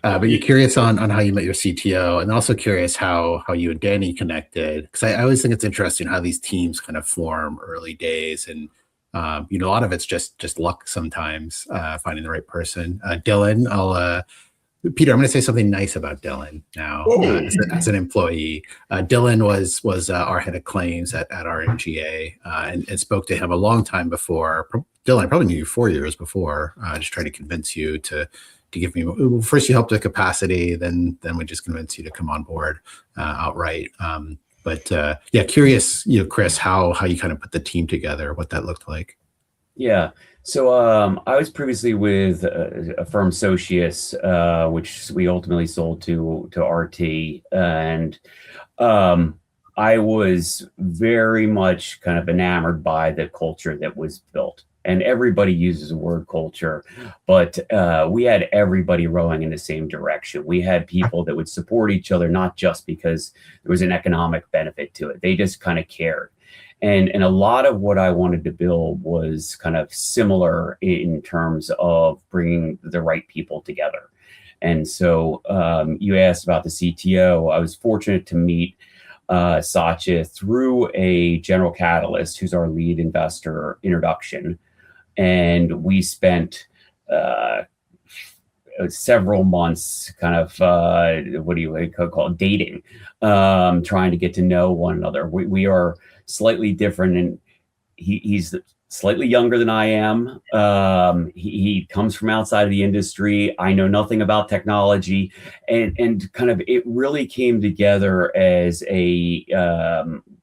But you're curious on how you met your CTO, and also curious how you and Dani connected. Because I always think it's interesting how these teams kind of form early days, and a lot of it's just luck sometimes, finding the right person. Dylan, Peter, I'm going to say something nice about Dylan now as an employee. Dylan was our head of claims at our MGA, and spoke to him a long time before. Dylan, I probably knew you 4 years before, just trying to convince you to to give me, well, first you helped with capacity, then we just convinced you to come on board outright. But yeah, curious, Chris, how you kind of put the team together, what that looked like. Yeah. So I was previously with a firm, Socius, which we ultimately sold to RT, and I was very much kind of enamored by the culture that was built. And everybody uses the word culture, but we had everybody rowing in the same direction. We had people that would support each other, not just because there was an economic benefit to it. They just kind of cared. And a lot of what I wanted to build was kind of similar in terms of bringing the right people together. And so you asked about the CTO. I was fortunate to meet Satya through a General Catalyst, who's our lead investor, introduction. And we spent several months kind of, what do you call it, dating, trying to get to know one another. We are slightly different, and he's slightly younger than I am. He comes from outside of the industry. I know nothing about technology, and kind of it really came together as a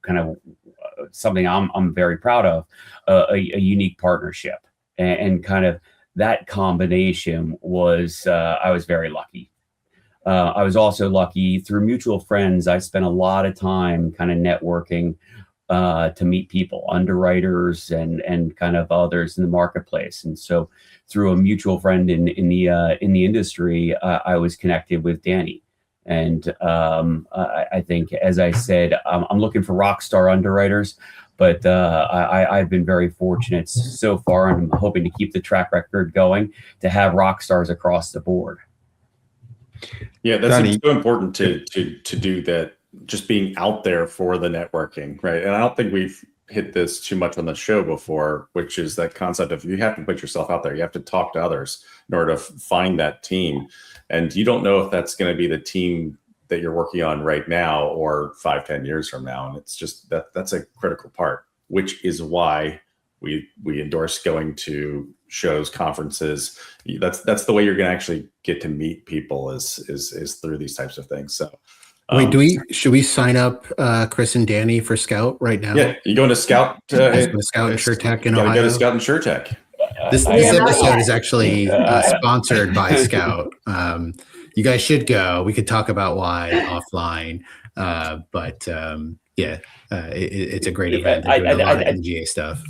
kind of something I'm very proud of, a unique partnership, and kind of that combination was I was very lucky. I was also lucky through mutual friends. I spent a lot of time kind of networking to meet people, underwriters and kind of others in the marketplace. And so through a mutual friend in the industry, I was connected with Dani. And I think, as I said, I'm looking for rockstar underwriters, but I've been very fortunate so far, and I'm hoping to keep the track record going to have rock stars across the board. Yeah, that's so important to do that. Just being out there for the networking, right? And I don't think we've hit this too much on the show before, which is that concept of you have to put yourself out there. You have to talk to others in order to find that team. And you don't know if that's going to be the team that you're working on right now or 5-10 years from now. And it's just that's a critical part, which is why we endorse going to shows, conferences. That's the way you're going to actually get to meet people is through these types of things. So wait, should we sign up Chris and Dani for Scout right now? Yeah, you going to Scout? Scout InsurTech in Ohio. Go to Scout InsurTech. This episode is actually sponsored by Scout. You guys should go. We could talk about why offline, but it's a great event. They're doing a lot of MGA stuff.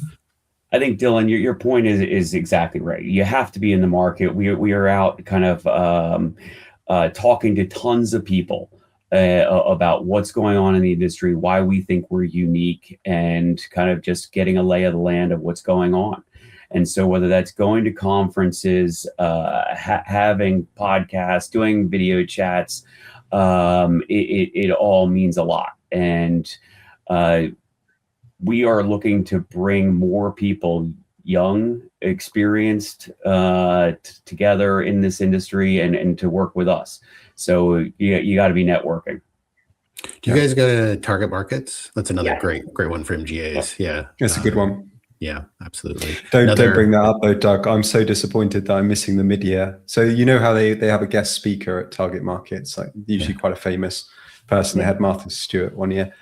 I think, Dylan, your point is exactly right. You have to be in the market. We are out kind of talking to tons of people about what's going on in the industry, why we think we're unique, and kind of just getting a lay of the land of what's going on. And so whether that's going to conferences, having podcasts, doing video chats, it all means a lot. And we are looking to bring more people, young, experienced, together in this industry and to work with us. So you got to be networking. Do you guys go to target markets? That's another great one for MGAs. Yeah. That's a good one. Yeah, absolutely. Don't bring that up though, Doug. I'm so disappointed that I'm missing the mid-year. So you know how they have a guest speaker at target markets, like usually quite a famous person. They had Martha Stewart one year.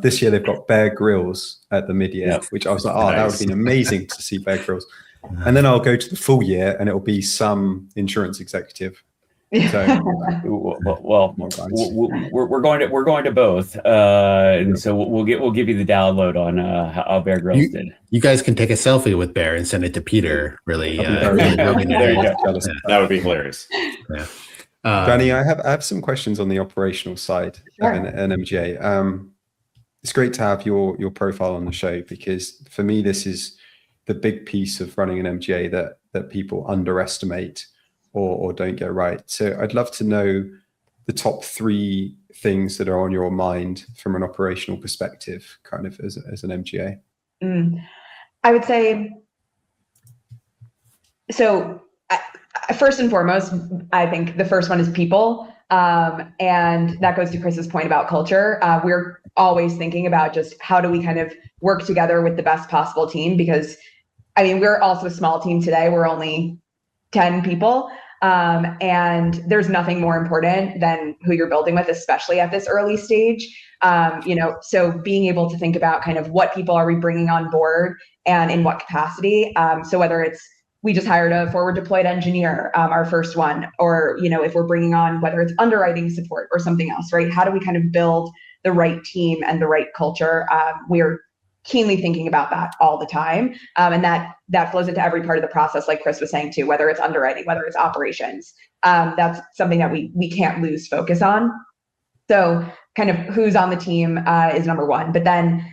This year they've got Bear Grylls at the mid-year, which I was like, that would have been amazing to see Bear Grylls. And then I'll go to the full year and it'll be some insurance executive. So, well, we're going to both, and so we'll give you the download on how Bear Grylls did. You guys can take a selfie with Bear and send it to Peter. Really, there you go. That would be hilarious. Yeah. Dani, I have some questions on the operational side of an MGA. It's great to have your profile on the show, because for me this is the big piece of running an MGA that people underestimate or don't get right. So I'd love to know the top 3 things that are on your mind from an operational perspective, kind of as an MGA. I would say, so first and foremost, I think the first one is people. And that goes to Chris's point about culture. We're always thinking about just how do we kind of work together with the best possible team, because I mean, we're also a small team today. We're only 10 people. And there's nothing more important than who you're building with, especially at this early stage. So being able to think about kind of what people are we bringing on board and in what capacity. So whether it's we just hired a forward deployed engineer, our first one, or, if we're bringing on, whether it's underwriting support or something else, right? How do we kind of build the right team and the right culture? We're keenly thinking about that all the time. And that flows into every part of the process, like Chris was saying too, whether it's underwriting, whether it's operations. That's something that we can't lose focus on. So kind of who's on the team is number one. But then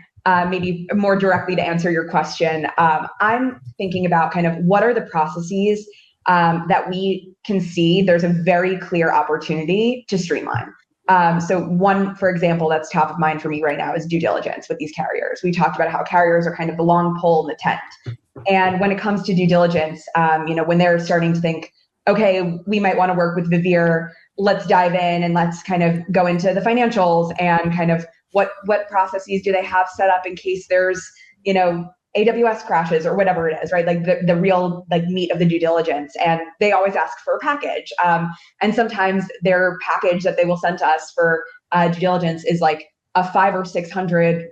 maybe more directly to answer your question, I'm thinking about kind of what are the processes that we can see there's a very clear opportunity to streamline. So one, for example, that's top of mind for me right now is due diligence with these carriers. We talked about how carriers are kind of the long pole in the tent. And when it comes to due diligence, when they're starting to think, okay, we might want to work with Vivere, let's dive in and let's kind of go into the financials and kind of what processes do they have set up in case there's, AWS crashes or whatever it is, right? Like the real meat of the due diligence. And they always ask for a package. And sometimes their package that they will send to us for due diligence is like a 500 or 600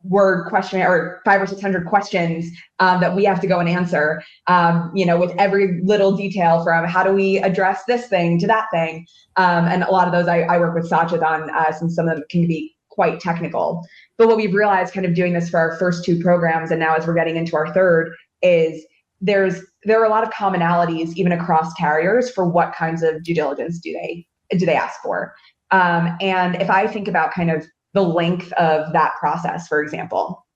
word questionnaire or 500 or 600 questions that we have to go and answer, with every little detail from how do we address this thing to that thing. And a lot of those I work with Sajid on, since some of them can be quite technical. But what we've realized kind of doing this for our first two programs, and now as we're getting into our third, is there are a lot of commonalities even across carriers for what kinds of due diligence do they ask for. And if I think about kind of the length of that process, for example,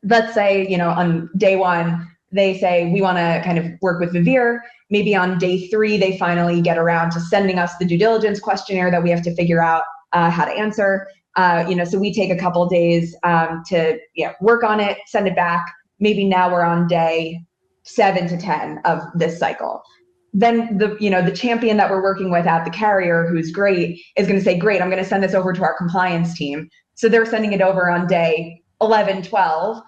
let's say, on day one, they say, we want to kind of work with Vivere. Maybe on day 3, they finally get around to sending us the due diligence questionnaire that we have to figure out how to answer. So we take a couple of days to work on it, send it back. Maybe now we're on day 7 to 10 of this cycle. Then the champion that we're working with at the carrier, who's great, is going to say, great, I'm going to send this over to our compliance team. So they're sending it over on day 11, 12.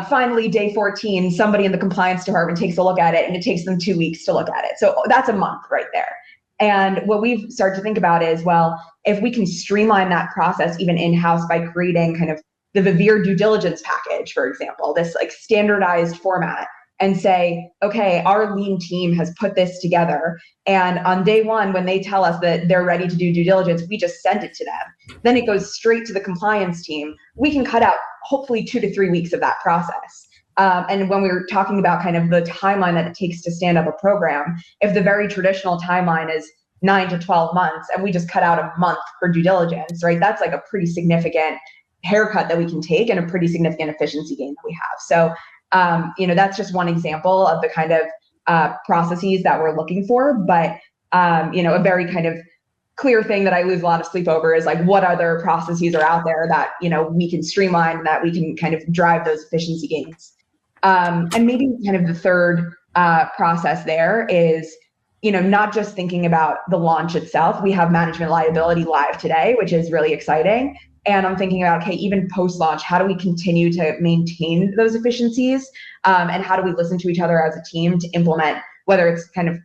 Finally, day 14, somebody in the compliance department takes a look at it, and it takes them 2 weeks to look at it. So that's a month right there. And what we've started to think about is, well, if we can streamline that process even in-house by creating kind of the Vivere due diligence package, for example, this like standardized format, and say, okay, our lean team has put this together. And on day 1, when they tell us that they're ready to do due diligence, we just send it to them. Then it goes straight to the compliance team. We can cut out hopefully 2 to 3 weeks of that process. And when we were talking about kind of the timeline that it takes to stand up a program, if the very traditional timeline is 9 to 12 months and we just cut out a month for due diligence, right? That's like a pretty significant haircut that we can take and a pretty significant efficiency gain that we have. So, that's just one example of the kind of processes that we're looking for. But, a very kind of clear thing that I lose a lot of sleep over is like, what other processes are out there that, we can streamline and that we can kind of drive those efficiency gains. And maybe kind of the third process there is, not just thinking about the launch itself. We have management liability live today, which is really exciting. And I'm thinking about, okay, even post-launch, how do we continue to maintain those efficiencies? And how do we listen to each other as a team to implement, whether it's kind of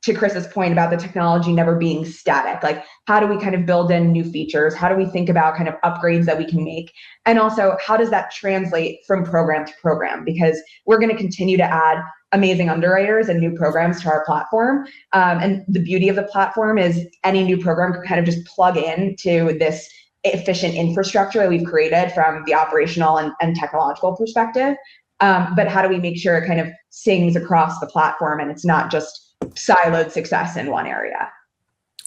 to Chris's point about the technology never being static, like how do we kind of build in new features? How do we think about kind of upgrades that we can make? And also, how does that translate from program to program? Because we're going to continue to add amazing underwriters and new programs to our platform. And the beauty of the platform is any new program can kind of just plug into this efficient infrastructure that we've created from the operational and technological perspective. But how do we make sure it kind of sings across the platform and it's not just siloed success in one area?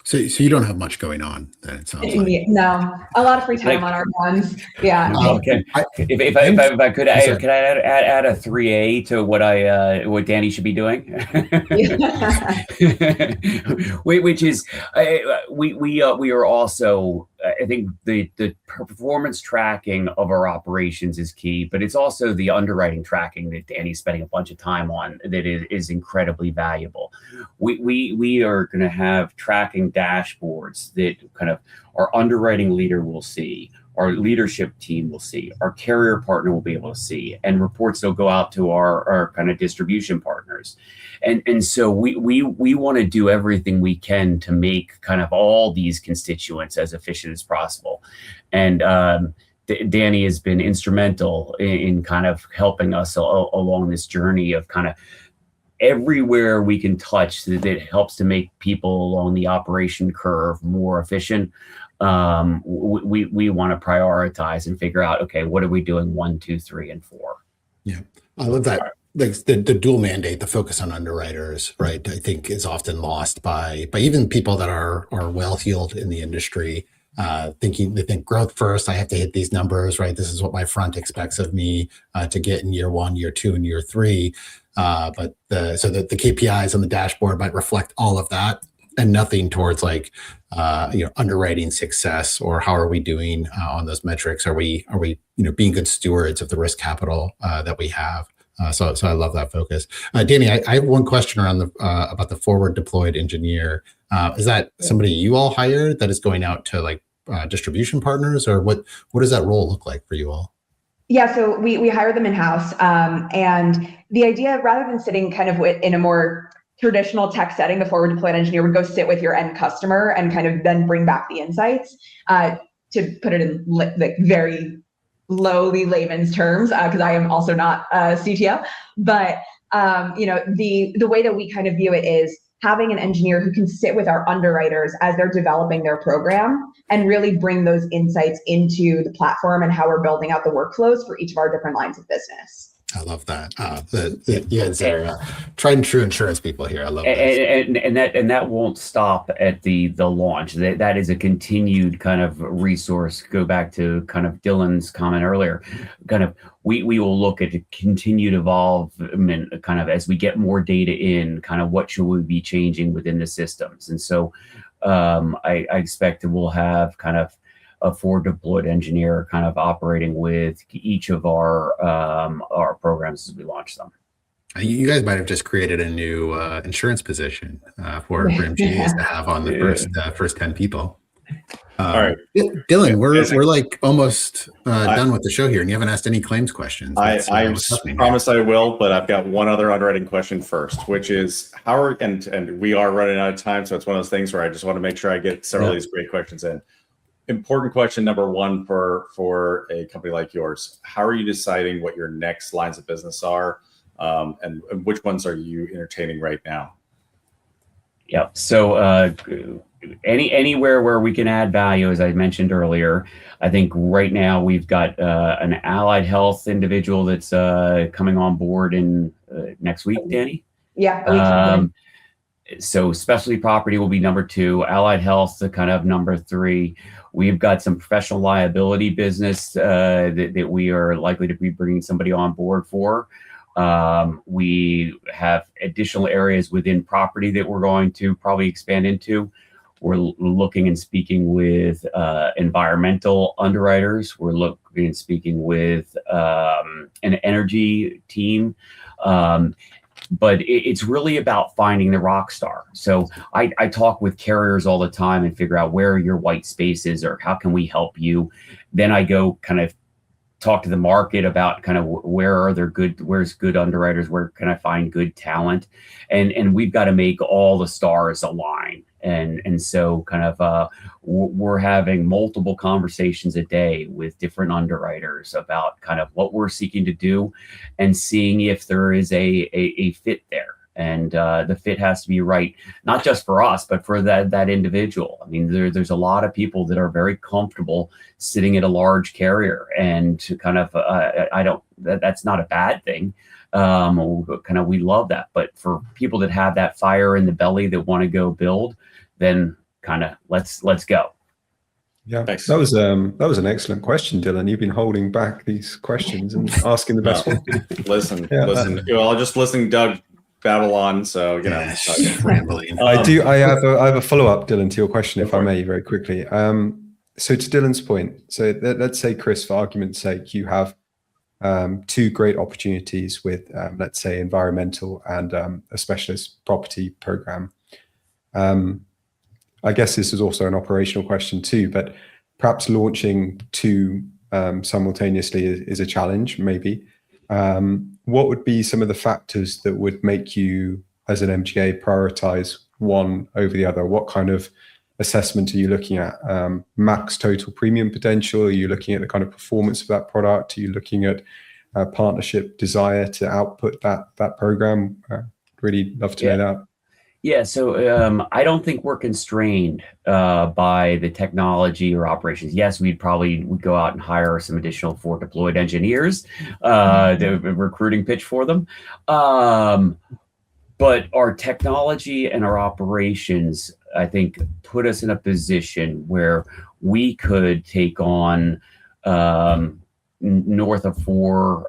So you don't have much going on then, it sounds like. No, a lot of free time on our hands. Yeah. Okay. If I could add a 3A to what Dani should be doing, which is we are also, I think the performance tracking of our operations is key, but it's also the underwriting tracking that Dani's spending a bunch of time on that is incredibly valuable. We are going to have tracking dashboards that kind of our underwriting leader will see our leadership team will see, our carrier partner will be able to see, and reports will go out to our kind of distribution partners. And so we want to do everything we can to make kind of all these constituents as efficient as possible. And Dani has been instrumental in kind of helping us along this journey of kind of everywhere we can touch that helps to make people along the operation curve more efficient. We want to prioritize and figure out, okay, what are we doing 1, 2, 3, and 4? Yeah, I love that. Like the dual mandate, the focus on underwriters, right? I think is often lost by even people that are well-heeled in the industry. They think growth first. I have to hit these numbers, right? This is what my front expects of me to get in year 1, year 2, and year 3. But the KPIs on the dashboard might reflect all of that, and nothing towards like underwriting success, or how are we doing on those metrics? Are we being good stewards of the risk capital that we have? So I love that focus. Dani, I have one question around about the forward deployed engineer. Is that somebody you all hired that is going out to like distribution partners, or what does that role look like for you all? Yeah, so we hire them in-house. And the idea, rather than sitting kind of in a more traditional tech setting, the forward deployed engineer would go sit with your end customer and kind of then bring back the insights. To put it in like very lowly layman's terms, because I am also not a CTO, but the way that we kind of view it is having an engineer who can sit with our underwriters as they're developing their program and really bring those insights into the platform and how we're building out the workflows for each of our different lines of business. I love that. They're tried and true insurance people here. I love that. And that won't stop at the launch. That is a continued kind of resource. Go back to kind of Dylan's comment earlier. Kind of we will look at continued evolvement kind of as we get more data in, kind of what should we be changing within the systems. And so I expect that we'll have kind of a forward deployed engineer kind of operating with each of our programs as we launch them. You guys might have just created a new insurance position for MGAs to have on the first 10 people. All right, Dylan, we're like almost done with the show here, and you haven't asked any claims questions. I promise I will, but I've got one other underwriting question first, which is and we are running out of time, so it's one of those things where I just want to make sure I get several of these great questions in. Important question number one for a company like yours: how are you deciding what your next lines of business are, and which ones are you entertaining right now? Yeah. So anywhere where we can add value, as I mentioned earlier. I think right now we've got an allied health individual that's coming on board in next week, Dani. Yeah. So specialty property will be number 2, allied health, the kind of number 3. We've got some professional liability business that we are likely to be bringing somebody on board for. We have additional areas within property that we're going to probably expand into. We're looking and speaking with environmental underwriters. We're looking and speaking with an energy team. But it's really about finding the rock star. So I talk with carriers all the time and figure out where your white space is or how can we help you. Then I go kind of talk to the market about kind of where's good underwriters, where can I find good talent, and we've got to make all the stars align. And so kind of we're having multiple conversations a day with different underwriters about kind of what we're seeking to do and seeing if there is a fit there. And the fit has to be right, not just for us, but for that individual. I mean, there's a lot of people that are very comfortable sitting at a large carrier, and kind of that's not a bad thing. We love that. But for people that have that fire in the belly that want to go build, then kind of let's go. Yeah, thanks. That was an excellent question, Dylan. You've been holding back these questions and asking the best one. Listen. Well, I'll just listen to Doug babble on. So rambling. I have a follow-up, Dylan, to your question, if I may, very quickly. So to Dylan's point, so let's say, Chris, for argument's sake, you have 2 great opportunities with, let's say, environmental and a specialist property program. I guess this is also an operational question too, but perhaps launching two simultaneously is a challenge, maybe. What would be some of the factors that would make you, as an MGA, prioritize one over the other? What kind of assessment are you looking at? Max total premium potential? Are you looking at the kind of performance of that product? Are you looking at partnership desire to output that program? Really love to know that. Yeah, so I don't think we're constrained by the technology or operations. Yes, would go out and hire some additional forward deployed engineers, the recruiting pitch for them. But our technology and our operations, I think, put us in a position where we could take on north of four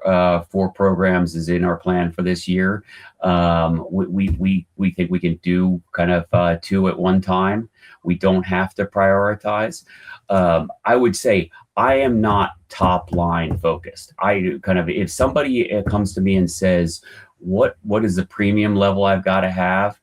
programs is in our plan for this year. We think we can do kind of two at one time. We don't have to prioritize. I would say I am not top line focused. If somebody comes to me and says, what is the premium level I've got to have?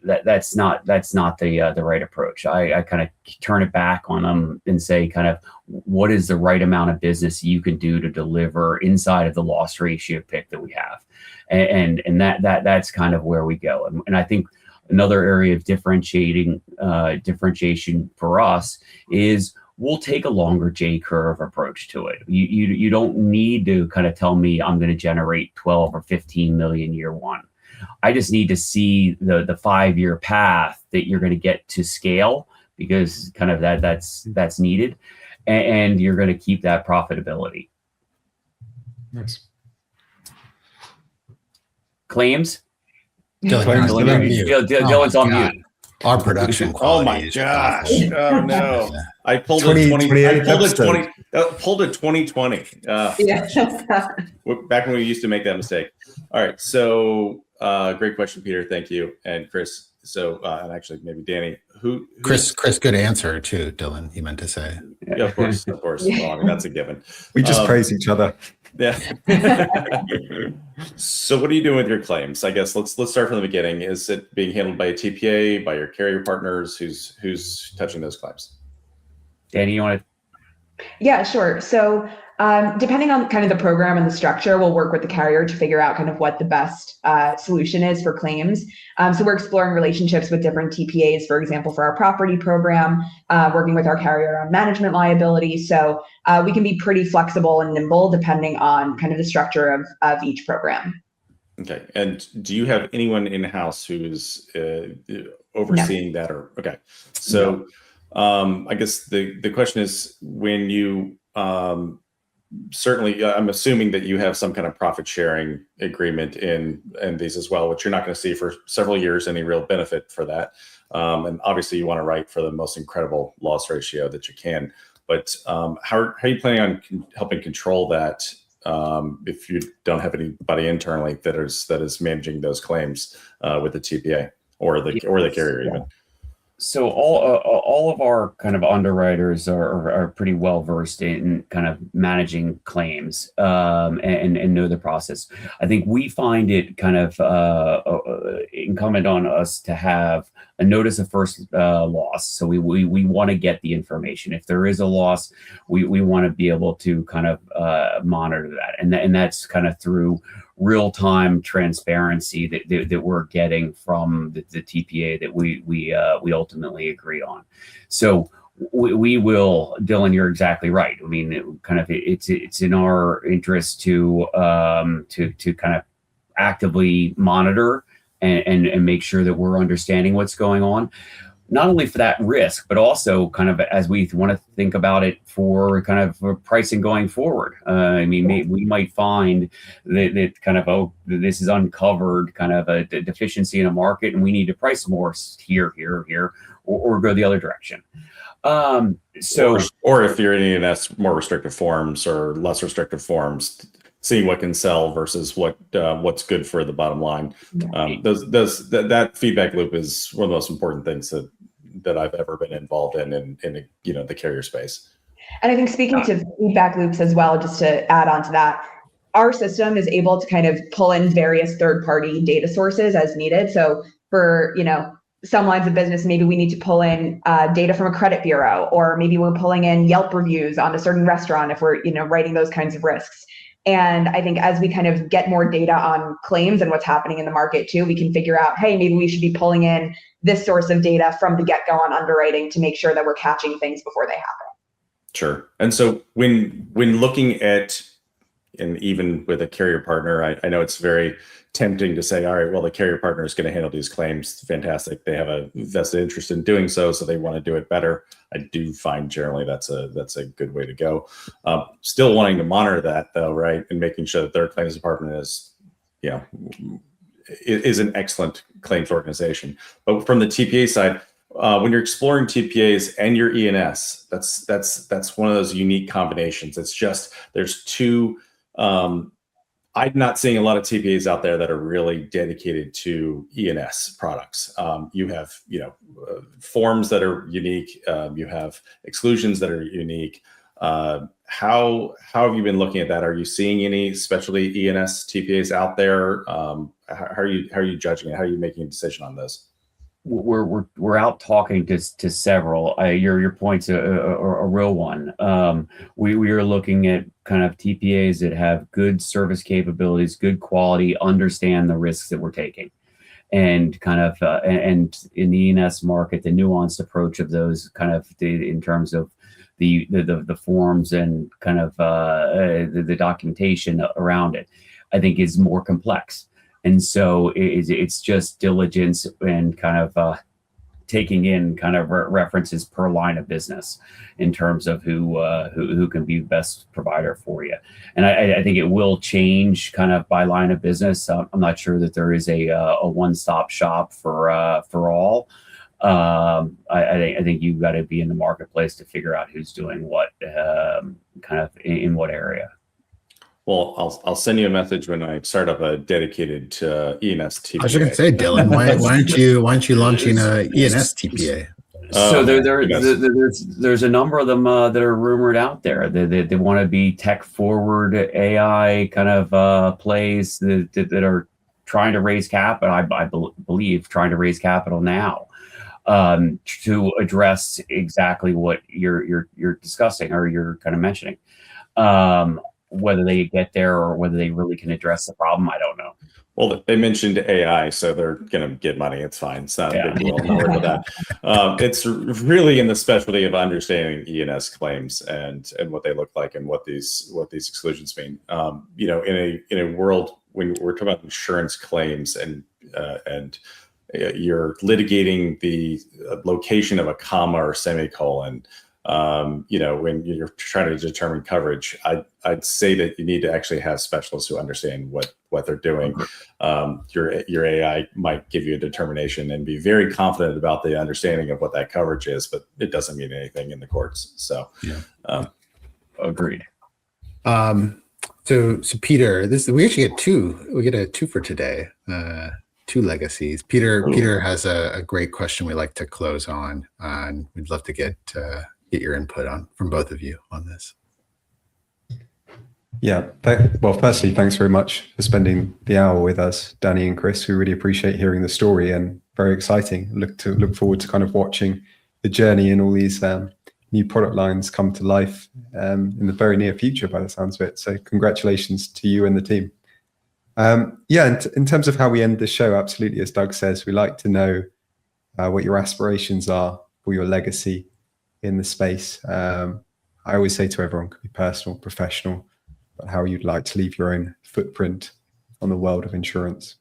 That's not the right approach. I kind of turn it back on them and say, kind of, what is the right amount of business you can do to deliver inside of the loss ratio pick that we have, and that's kind of where we go. And I think another area of differentiation for us is we'll take a longer J curve approach to it. You don't need to kind of tell me I'm going to generate 12 or 15 million year one. I just need to see the 5-year path that you're going to get to scale, because kind of that's needed, and you're going to keep that profitability. Nice. Claims. Dylan's on mute. Our production quality. Oh my gosh! Oh no! I pulled a 2020. Pulled a 2020. Back when we used to make that mistake. All right, so great question, Peter. Thank you, and Chris. So, and actually, maybe Dani. Chris, good answer too, Dylan. He meant to say. Yeah, of course. Well, I mean, that's a given. We just praise each other. Yeah. So what are you doing with your claims? I guess let's start from the beginning. Is it being handled by a TPA, by your carrier partners? Who's touching those claims? Dani, you want to? Yeah, sure. So depending on kind of the program and the structure, we'll work with the carrier to figure out kind of what the best solution is for claims. So we're exploring relationships with different TPAs, for example, for our property program, working with our carrier on management liability. So we can be pretty flexible and nimble depending on kind of the structure of each program. Okay. And do you have anyone in-house who's overseeing that? Or okay. So I guess the question is, when you certainly, I'm assuming that you have some kind of profit sharing agreement in these as well, which you're not going to see for several years any real benefit for that. And obviously you want to write for the most incredible loss ratio that you can. But how are you planning on helping control that if you don't have anybody internally that is managing those claims with the TPA or the carrier even? So all of our kind of underwriters are pretty well versed in kind of managing claims and know the process. I think we find it kind of incumbent on us to have a notice of first loss. So we want to get the information. If there is a loss, we want to be able to kind of monitor that, and that's kind of through real-time transparency that we're getting from the TPA that we ultimately agree on. So we will, Dylan, you're exactly right. I mean, it's in our interest to kind of actively monitor and make sure that we're understanding what's going on, not only for that risk, but also kind of as we want to think about it for kind of for pricing going forward. I mean, we might find that kind of, this is uncovered kind of a deficiency in a market and we need to price more here, or go the other direction. Or if you're in E&S more restrictive forms or less restrictive forms, seeing what can sell versus what's good for the bottom line. That feedback loop is one of the most important things that I've ever been involved in the carrier space. And I think speaking to feedback loops as well, just to add on to that, our system is able to kind of pull in various third-party data sources as needed. So for some lines of business, maybe we need to pull in data from a credit bureau, or maybe we're pulling in Yelp reviews on a certain restaurant if we're, writing those kinds of risks. And I think as we kind of get more data on claims and what's happening in the market too, we can figure out, hey, maybe we should be pulling in this source of data from the get-go on underwriting to make sure that we're catching things before they happen. Sure. And so when looking at, and even with a carrier partner, I know it's very tempting to say, all right, well, the carrier partner is going to handle these claims. Fantastic. They have a vested interest in doing so they want to do it better. I do find generally that's a good way to go. Still wanting to monitor that though, right? And making sure that their claims department is an excellent claims organization. But from the TPA side, when you're exploring TPAs and your E&S, that's one of those unique combinations. It's just, there's two, I'm not seeing a lot of TPAs out there that are really dedicated to E&S products. You have, forms that are unique. You have exclusions that are unique. How have you been looking at that? Are you seeing any specialty E&S TPAs out there? How are you judging it? How are you making a decision on those? We're out talking to several. Your point's a real one. We are looking at kind of TPAs that have good service capabilities, good quality, understand the risks that we're taking, and kind of and in the E&S market, the nuanced approach of those kind of in terms of the forms and kind of the documentation around it, I think is more complex. And so it's just diligence and kind of taking in kind of references per line of business in terms of who can be the best provider for you. And I think it will change kind of by line of business. I'm not sure that there is a one-stop shop for all. I think you've got to be in the marketplace to figure out who's doing what kind of in what area. Well, I'll send you a message when I start up a dedicated E&S TPA. I was going to say, Dylan, why aren't you launching a E&S TPA? So there's a number of them that are rumored out there. They want to be tech forward AI kind of plays that are trying to raise capital. I believe trying to raise capital now to address exactly what you're discussing or you're kind of mentioning. Whether they get there or whether they really can address the problem, I don't know. Well, they mentioned AI, so they're going to get money. It's fine. It's not a big deal. Don't worry about that. It's really in the specialty of understanding E&S claims and what they look like and what these exclusions mean. In a world when we're talking about insurance claims and you're litigating the location of a comma or semicolon. When you're trying to determine coverage, I'd say that you need to actually have specialists who understand what they're doing. Your AI might give you a determination and be very confident about the understanding of what that coverage is, but it doesn't mean anything in the courts. So, agreed. So Peter, we actually get a two for today. Two legacies. Peter has a great question we like to close on, and we'd love to get your input from both of you on this. Yeah. Well, firstly, thanks very much for spending the hour with us, Dani and Chris. We really appreciate hearing the story and very exciting. Look forward to kind of watching the journey and all these new product lines come to life in the very near future, by the sounds of it. So congratulations to you and the team. In terms of how we end the show, absolutely, as Doug says, we like to know what your aspirations are for your legacy in the space. I always say to everyone, it could be personal, professional, but how you'd like to leave your own footprint on the world of insurance.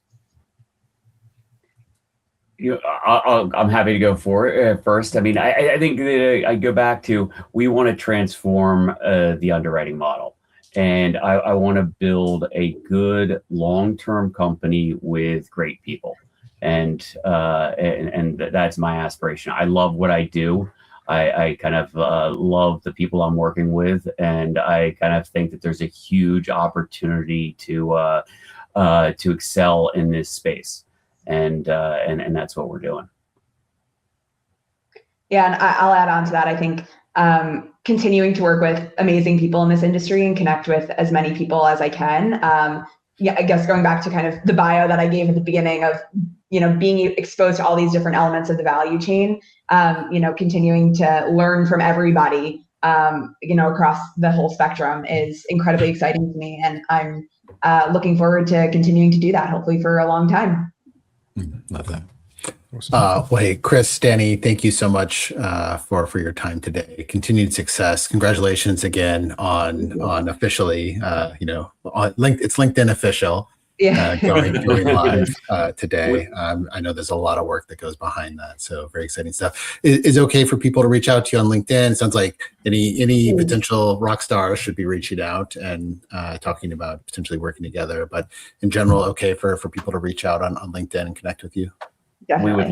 I'm happy to go for it first. I mean, I think that I go back to, we want to transform the underwriting model. And I want to build a good long-term company with great people. And that's my aspiration. I love what I do. I kind of love the people I'm working with, and I kind of think that there's a huge opportunity to excel in this space, and that's what we're doing. Yeah, and I'll add on to that. I think continuing to work with amazing people in this industry and connect with as many people as I can. I guess going back to kind of the bio that I gave at the beginning of being exposed to all these different elements of the value chain, continuing to learn from everybody, across the whole spectrum is incredibly exciting to me. And I'm looking forward to continuing to do that, hopefully for a long time. Love that. Well, hey, Chris, Dani, thank you so much for your time today. Continued success. Congratulations again on officially, it's LinkedIn official. Yeah. Going live today. I know there's a lot of work that goes behind that, so very exciting stuff. Is okay for people to reach out to you on LinkedIn? It sounds like any potential rock stars should be reaching out and talking about potentially working together. But in general, okay for people to reach out on LinkedIn and connect with you. Definitely.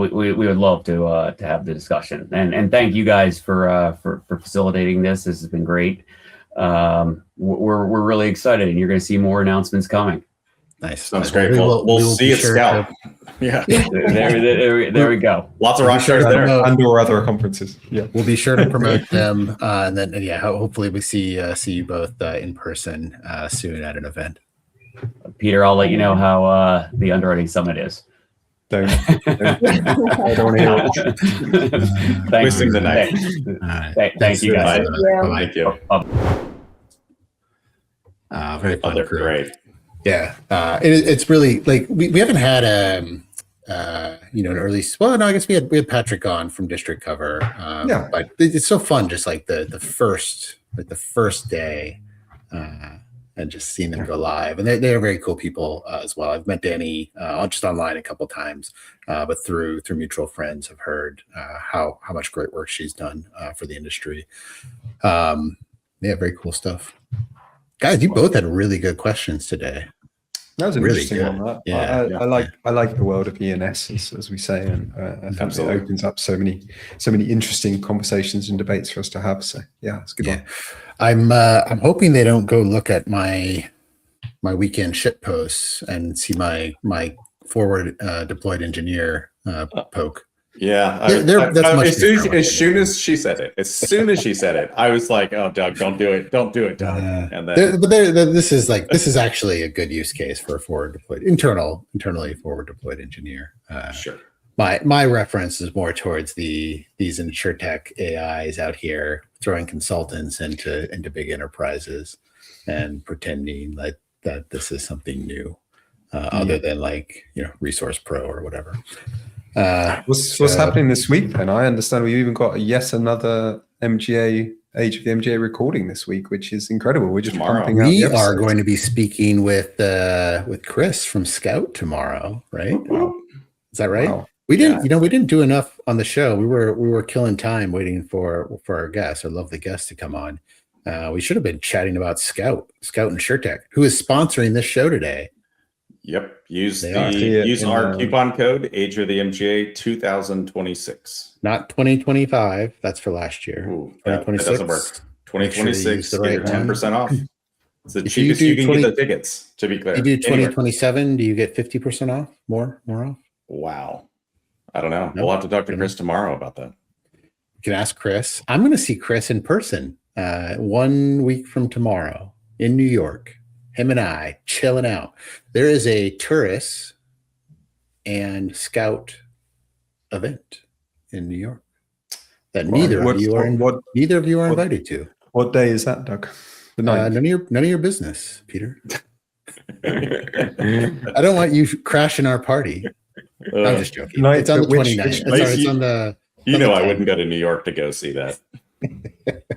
We would love to have the discussion, and thank you guys for facilitating this. This has been great. We're really excited, and you're going to see more announcements coming. Nice. Sounds great. We'll see you at Scout. Yeah. There we go. Lots of rock stars there. And/or other conferences. Yeah. We'll be sure to promote them, and then hopefully we see you both in person soon at an event. Peter, I'll let you know how the underwriting summit is. I don't hear it. Thanks. Tonight. Thank you guys. Thank you. Very fun. They're great. Yeah, it's really like we haven't had an early. Well, no, I guess we had Patrick on from District Cover. But it's so fun, just like the first day, and just seeing them go live. And they're very cool people as well. I've met Dani just online a couple times, but through mutual friends, have heard how much great work she's done for the industry. Very cool stuff. Guys, you both had really good questions today. That was an Really interesting good. one. Yeah. I like the world of E&S, as we say, and I think Absolutely. it opens up so many interesting conversations and debates for us to have. So yeah, it's a good one. I'm hoping they don't go look at my weekend shit posts and see my forward deployed engineer poke. Yeah. As soon as she said it, I was like, "Oh, Doug, don't do it, Doug." And then, this is actually a good use case for a forward deployed internally forward deployed engineer. sure. My reference is more towards these InsurTech AIs out here throwing consultants into big enterprises and pretending that this is something new, other than Resource Pro or whatever. What's happening this week then? I understand we've even got yet another MGA Age of the MGA recording this week, which is incredible. We're just pumping out we the are going to be speaking with Chris from Scout tomorrow, right? Wow. Is that right? Wow. We didn't do enough on the show. We were killing time waiting for our guests, our lovely guests to come on. We should have been chatting about Scout InsurTech, who is sponsoring this show today. Yep. Use our coupon code Age of the MGA 2026. Not 2025. That's for last year. Ooh, that doesn't work. 2026. Sure get 10% off. It's the If cheapest you can get the tickets. To be clear, you do 2027. Do you get 50% off? More off? Wow. I don't know. No? We'll have to talk to Chris tomorrow about that. You can ask Chris. I'm going to see Chris in person 1 week from tomorrow in New York. Him and I chilling out. There is a tourist and Scout event in New York that neither of you are invited to. What day is that, Doug? The 9th. None of your business, Peter. I don't want you crashing our party. I'm just joking. It's on the 29th. It's on the. I wouldn't go to New York to go see that.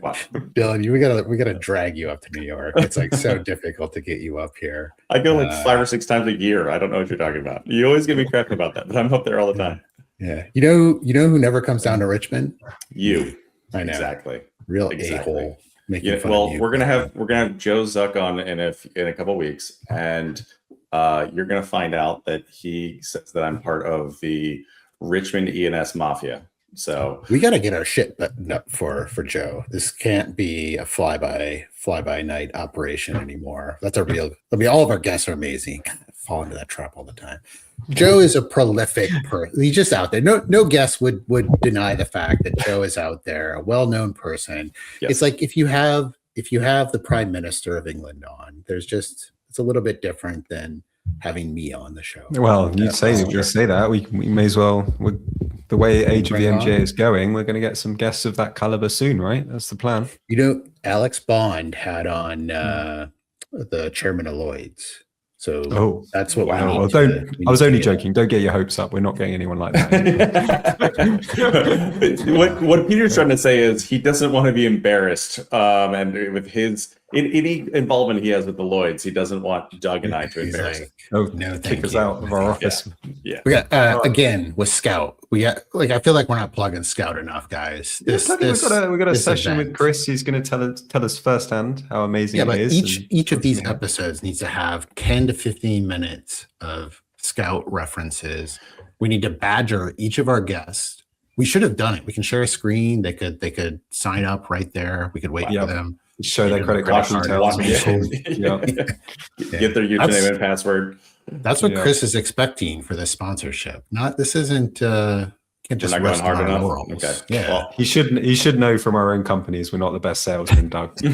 Wow. Dylan, we gotta drag you up to New York. It's like so difficult to get you up here. I go like 5 or 6 times a year. I don't know what you're talking about. You always give me crap about that, but I'm up there all the time. Yeah. You know who never comes down to Richmond? You. I know. Exactly. Real Exactly. a-hole. We're gonna have Joe Zuck on in a couple weeks, and you're gonna find out that he says that I'm part of the Richmond E&S Mafia. So we got to get our shit buttoned up for Joe. This can't be a fly by night operation anymore. That's all of our guests are amazing. God, I fall into that trap all the time. Joe is a prolific person. He's just out there. No guest would deny the fact that Joe is out there, a well-known person. Yes. It's like if you have the Prime Minister of England on, it's a little bit different than having me on the show. Well, you say that. We may as well. The way Age of the MGA is going, we're going to get some guests of that caliber soon, right? That's the plan. You know, Alex Bond had on the chairman of Lloyd's. So that's what we need. Well, I was only joking. Don't get your hopes up. We're not getting anyone like that. What Peter's trying to say is he doesn't want to be embarrassed. And with his any involvement he has with the Lloyds, he doesn't want Doug and I to embarrass him. No, kick us out of our office. Yeah. We got again with Scout. We got I feel like we're not plugging Scout enough, guys. We've got a session with Chris. He's going to tell us firsthand how amazing it is. Each of these episodes needs to have 10 to 15 minutes of Scout references. We need to badger each of our guests. We should have done it. We can share a screen. They could sign up right there. We could wait for them. Show their credit card details. Get their username and password. That's what Chris is expecting for this sponsorship. This isn't can't just rest on our laurels. Okay. Yeah. Well, he should know from our own companies we're not the best salesman, Doug. So.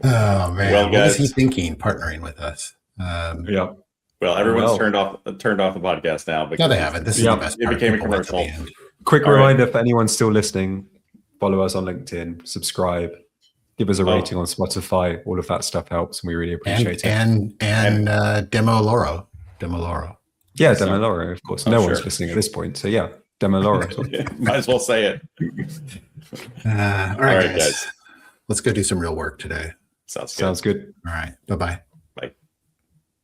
Oh man, well, what guys, is he thinking partnering with us? Well, everyone's turned off the podcast now. No, they haven't. This is the best part. It became a commercial. Quick reminder for anyone still listening: follow us on LinkedIn, subscribe, give us a rating on Spotify. All of that stuff helps, and we really appreciate it. And Demo Loro. Yeah, Demo Loro, of course. No one's listening at this point, so yeah, Demo Loro. Might as well say it. All right, guys. Let's go do some real work today. Sounds good. Sounds good. All right. Bye-bye.